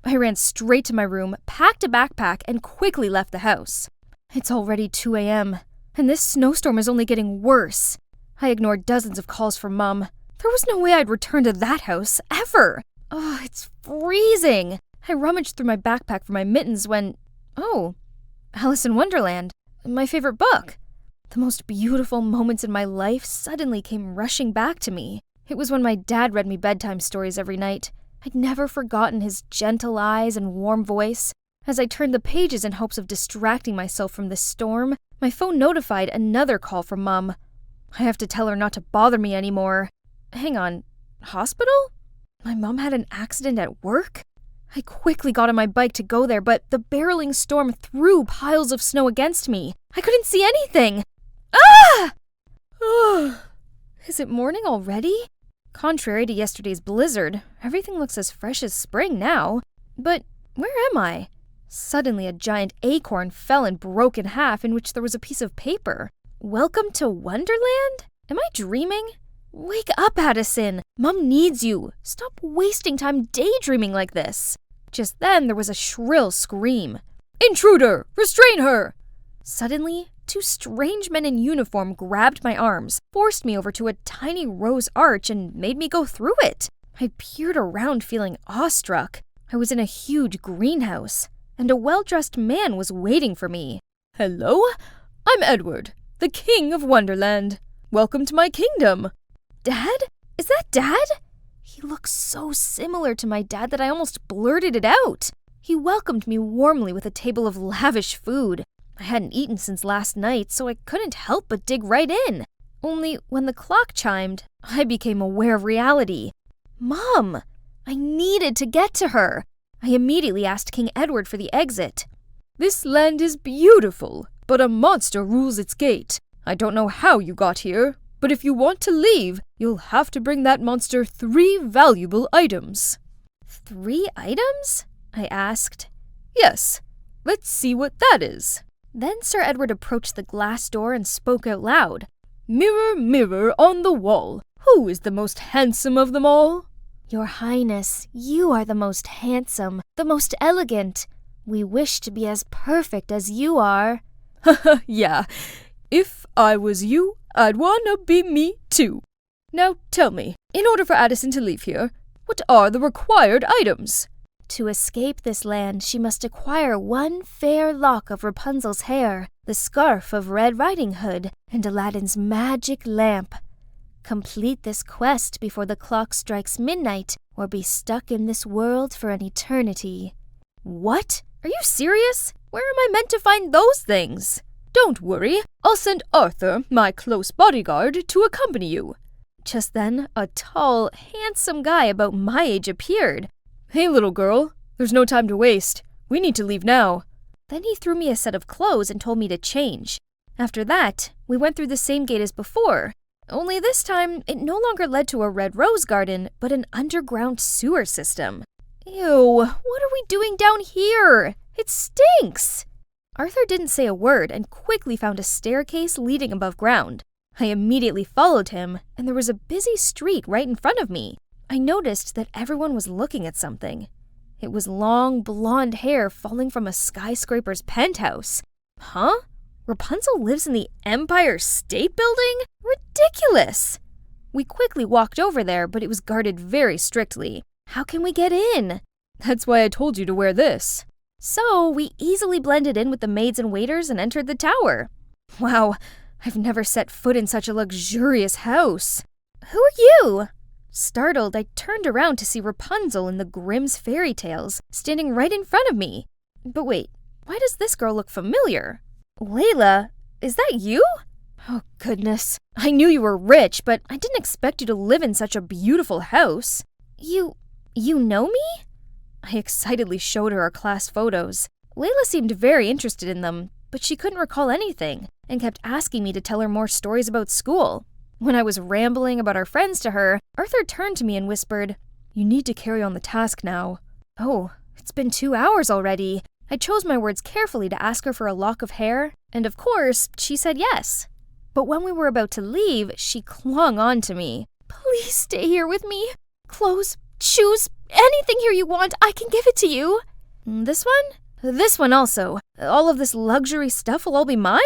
I ran straight to my room, packed a backpack, and quickly left the house. It's already 2 a.m., and this snowstorm is only getting worse. I ignored dozens of calls from Mom. There was no way I'd return to that house, ever. Oh, it's freezing. I rummaged through my backpack for my mittens when... Oh, Alice in Wonderland, my favorite book. The most beautiful moments in my life suddenly came rushing back to me. It was when my dad read me bedtime stories every night. I'd never forgotten his gentle eyes and warm voice. As I turned the pages in hopes of distracting myself from this storm, my phone notified another call from Mom. I have to tell her not to bother me anymore. Hang on, hospital? My mom had an accident at work? I quickly got on my bike to go there, but the barreling storm threw piles of snow against me. I couldn't see anything. Ah! Is it morning already? Contrary to yesterday's blizzard, everything looks as fresh as spring now. But where am I? Suddenly a giant acorn fell and broke in half, in which there was a piece of paper. Welcome to Wonderland? Am I dreaming? Wake up, Addison! Mom needs you! Stop wasting time daydreaming like this! Just then there was a shrill scream. Intruder! Restrain her! Suddenly, two strange men in uniform grabbed my arms, forced me over to a tiny rose arch, and made me go through it. I peered around feeling awestruck. I was in a huge greenhouse, and a well-dressed man was waiting for me. Hello? I'm Edward, the King of Wonderland. Welcome to my kingdom. Dad? Is that Dad? He looks so similar to my dad that I almost blurted it out. He welcomed me warmly with a table of lavish food. I hadn't eaten since last night, so I couldn't help but dig right in. Only when the clock chimed, I became aware of reality. Mom! I needed to get to her. I immediately asked King Edward for the exit. This land is beautiful, but a monster rules its gate. I don't know how you got here, but if you want to leave, you'll have to bring that monster 3 valuable items. 3 items? I asked. Yes. Let's see what that is. Then Sir Edward approached the glass door and spoke out loud. Mirror, mirror on the wall, who is the most handsome of them all? Your Highness, you are the most handsome, the most elegant. We wish to be as perfect as you are. Yeah. If I was you, I'd wanna be me too. Now tell me, in order for Addison to leave here, what are the required items? To escape this land, she must acquire 1 fair lock of Rapunzel's hair, the scarf of Red Riding Hood, and Aladdin's magic lamp. Complete this quest before the clock strikes midnight, or be stuck in this world for an eternity. What? Are you serious? Where am I meant to find those things? Don't worry, I'll send Arthur, my close bodyguard, to accompany you. Just then, a tall, handsome guy about my age appeared. Hey, little girl, there's no time to waste. We need to leave now. Then he threw me a set of clothes and told me to change. After that, we went through the same gate as before, only this time it no longer led to a red rose garden, but an underground sewer system. Ew, what are we doing down here? It stinks! Arthur didn't say a word and quickly found a staircase leading above ground. I immediately followed him, and there was a busy street right in front of me. I noticed that everyone was looking at something. It was long, blonde hair falling from a skyscraper's penthouse. Huh? Rapunzel lives in the Empire State Building? Ridiculous! We quickly walked over there, but it was guarded very strictly. How can we get in? That's why I told you to wear this. So we easily blended in with the maids and waiters and entered the tower. Wow, I've never set foot in such a luxurious house. Who are you? Startled, I turned around to see Rapunzel in the Grimm's fairy tales, standing right in front of me. But wait, why does this girl look familiar? Layla, is that you? Oh, goodness. I knew you were rich, but I didn't expect you to live in such a beautiful house. You know me? I excitedly showed her our class photos. Layla seemed very interested in them, but she couldn't recall anything and kept asking me to tell her more stories about school. When I was rambling about our friends to her, Arthur turned to me and whispered, "You need to carry on the task now." Oh, it's been 2 hours already. I chose my words carefully to ask her for a lock of hair, and of course, she said yes. But when we were about to leave, she clung on to me. Please stay here with me. Clothes, shoes, anything here you want, I can give it to you. This one? This one also. All of this luxury stuff will all be mine?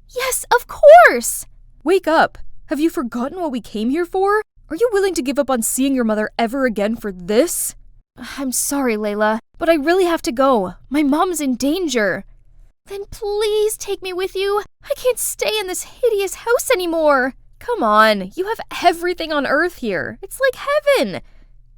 Yes, of course! Wake up. Have you forgotten what we came here for? Are you willing to give up on seeing your mother ever again for this? I'm sorry, Layla, but I really have to go. My mom's in danger. Then please take me with you. I can't stay in this hideous house anymore. Come on, you have everything on Earth here. It's like heaven.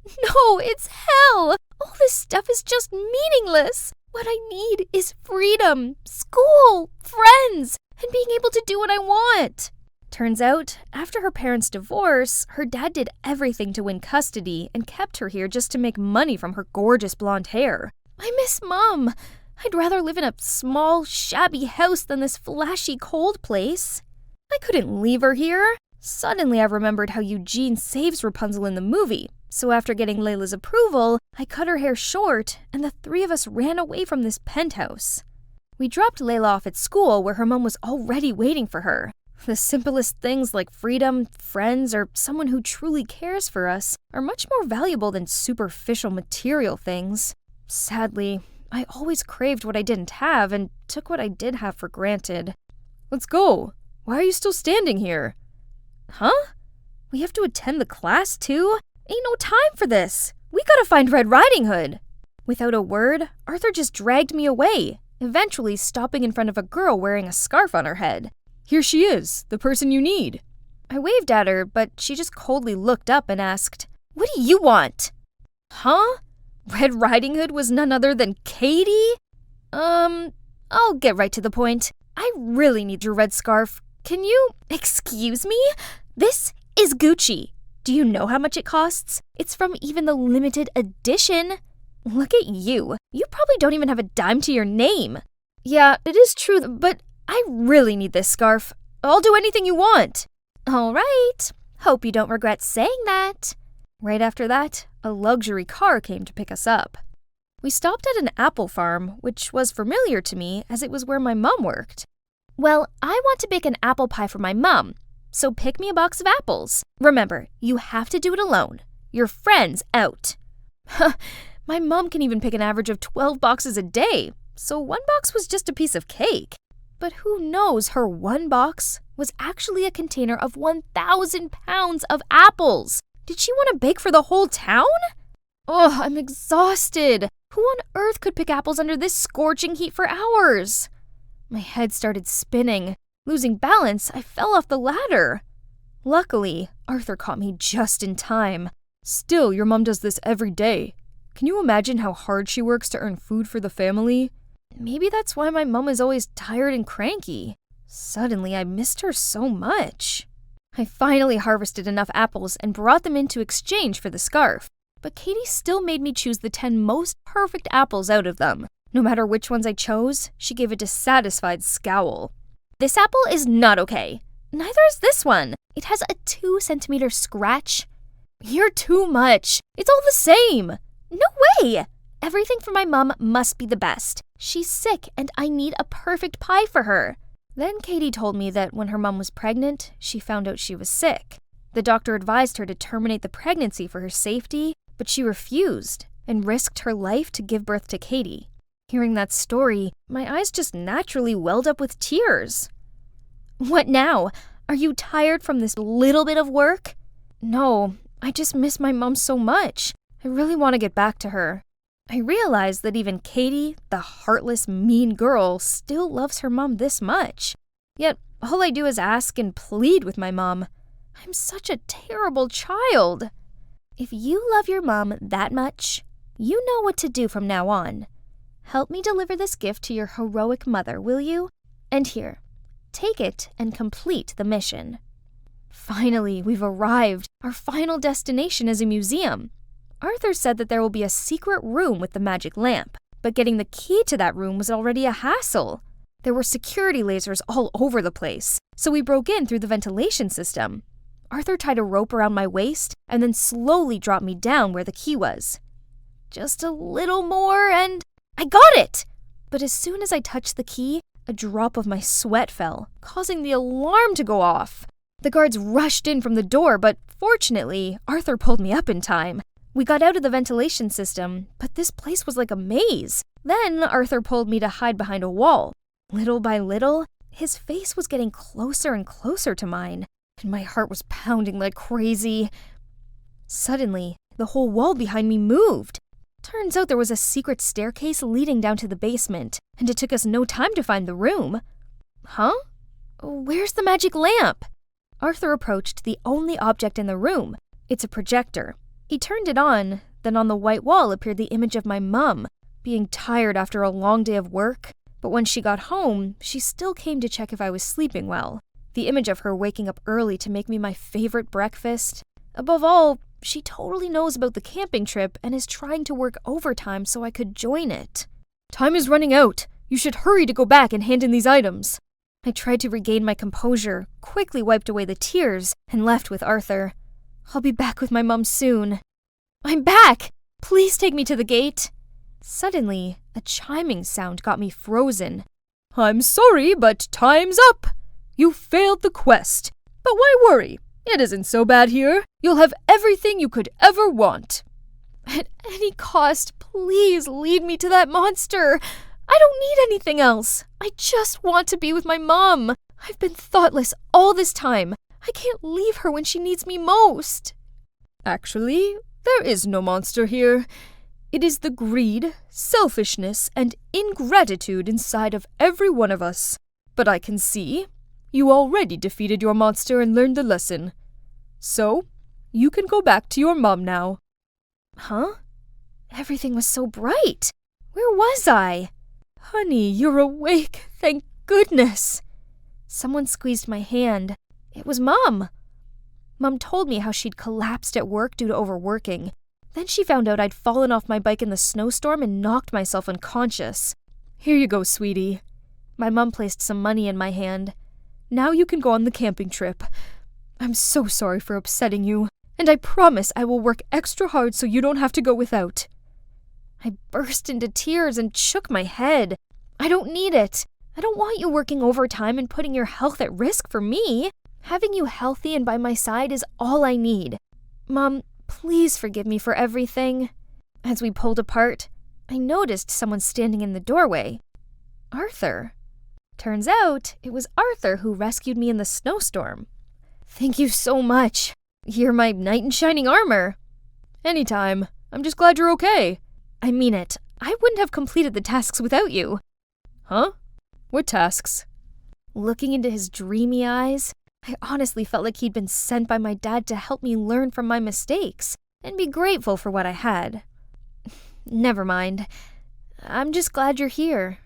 No, it's hell. All this stuff is just meaningless. What I need is freedom, school, friends, and being able to do what I want. Turns out, after her parents' divorce, her dad did everything to win custody and kept her here just to make money from her gorgeous blonde hair. I miss Mom. I'd rather live in a small, shabby house than this flashy, cold place. I couldn't leave her here. Suddenly, I remembered how Eugene saves Rapunzel in the movie. So after getting Layla's approval, I cut her hair short, and the three of us ran away from this penthouse. We dropped Layla off at school where her mom was already waiting for her. The simplest things like freedom, friends, or someone who truly cares for us are much more valuable than superficial material things. Sadly, I always craved what I didn't have and took what I did have for granted. Let's go. Why are you still standing here? Huh? We have to attend the class too? Ain't no time for this. We gotta find Red Riding Hood. Without a word, Arthur just dragged me away, eventually stopping in front of a girl wearing a scarf on her head. Here she is, the person you need. I waved at her, but she just coldly looked up and asked, "What do you want?" Huh? Red Riding Hood was none other than Katie? I'll get right to the point. I really need your red scarf. Can you... Excuse me? This is Gucci. Do you know how much it costs? It's from even the limited edition. Look at you. You probably don't even have a dime to your name. Yeah, it is true, but I really need this scarf. I'll do anything you want. All right. Hope you don't regret saying that. Right after that, a luxury car came to pick us up. We stopped at an apple farm, which was familiar to me as it was where my mom worked. Well, I want to bake an apple pie for my mom, so pick me a box of apples. Remember, you have to do it alone. Your friend's out. My mom can even pick an average of 12 boxes a day, so one box was just a piece of cake. But who knows, her one box was actually a container of 1,000 pounds of apples. Did she want to bake for the whole town? Oh, I'm exhausted. Who on earth could pick apples under this scorching heat for hours? My head started spinning. Losing balance, I fell off the ladder. Luckily, Arthur caught me just in time. Still, your mom does this every day. Can you imagine how hard she works to earn food for the family? Maybe that's why my mom is always tired and cranky. Suddenly, I missed her so much. I finally harvested enough apples and brought them in to exchange for the scarf. But Katie still made me choose the 10 most perfect apples out of them. No matter which ones I chose, she gave a dissatisfied scowl. This apple is not okay. Neither is this one. It has a 2-centimeter scratch. You're too much. It's all the same. No way. Everything for my mom must be the best. She's sick and I need a perfect pie for her. Then Katie told me that when her mom was pregnant, she found out she was sick. The doctor advised her to terminate the pregnancy for her safety, but she refused and risked her life to give birth to Katie. Hearing that story, my eyes just naturally welled up with tears. What now? Are you tired from this little bit of work? No, I just miss my mom so much. I really want to get back to her. I realized that even Katie, the heartless, mean girl, still loves her mom this much. Yet, all I do is ask and plead with my mom. I'm such a terrible child. If you love your mom that much, you know what to do from now on. Help me deliver this gift to your heroic mother, will you? And here, take it and complete the mission. Finally, we've arrived. Our final destination is a museum. Arthur said that there will be a secret room with the magic lamp, but getting the key to that room was already a hassle. There were security lasers all over the place, so we broke in through the ventilation system. Arthur tied a rope around my waist and then slowly dropped me down where the key was. Just a little more and I got it! But as soon as I touched the key, a drop of my sweat fell, causing the alarm to go off. The guards rushed in from the door, but fortunately, Arthur pulled me up in time. We got out of the ventilation system, but this place was like a maze. Then Arthur pulled me to hide behind a wall. Little by little, his face was getting closer and closer to mine, and my heart was pounding like crazy. Suddenly, the whole wall behind me moved. Turns out there was a secret staircase leading down to the basement, and it took us no time to find the room. Huh? Where's the magic lamp? Arthur approached the only object in the room. It's a projector. He turned it on, then on the white wall appeared the image of my mum, being tired after a long day of work. But when she got home, she still came to check if I was sleeping well. The image of her waking up early to make me my favorite breakfast. Above all, she totally knows about the camping trip and is trying to work overtime so I could join it. Time is running out. You should hurry to go back and hand in these items. I tried to regain my composure, quickly wiped away the tears, and left with Arthur. I'll be back with my mom soon. I'm back! Please take me to the gate. Suddenly, a chiming sound got me frozen. I'm sorry, but time's up. You failed the quest. But why worry? It isn't so bad here. You'll have everything you could ever want. At any cost, please lead me to that monster. I don't need anything else. I just want to be with my mom. I've been thoughtless all this time. I can't leave her when she needs me most. Actually, there is no monster here. It is the greed, selfishness, and ingratitude inside of every one of us. But I can see you already defeated your monster and learned the lesson. So, you can go back to your mom now. Huh? Everything was so bright. Where was I? Honey, you're awake. Thank goodness. Someone squeezed my hand. It was Mom. Mom told me how she'd collapsed at work due to overworking. Then she found out I'd fallen off my bike in the snowstorm and knocked myself unconscious. Here you go, sweetie. My mom placed some money in my hand. Now you can go on the camping trip. I'm so sorry for upsetting you, and I promise I will work extra hard so you don't have to go without. I burst into tears and shook my head. I don't need it. I don't want you working overtime and putting your health at risk for me. Having you healthy and by my side is all I need. Mom, please forgive me for everything. As we pulled apart, I noticed someone standing in the doorway. Arthur. Turns out it was Arthur who rescued me in the snowstorm. Thank you so much. You're my knight in shining armor. Anytime. I'm just glad you're okay. I mean it. I wouldn't have completed the tasks without you. Huh? What tasks? Looking into his dreamy eyes, I honestly felt like he'd been sent by my dad to help me learn from my mistakes and be grateful for what I had. Never mind. I'm just glad you're here.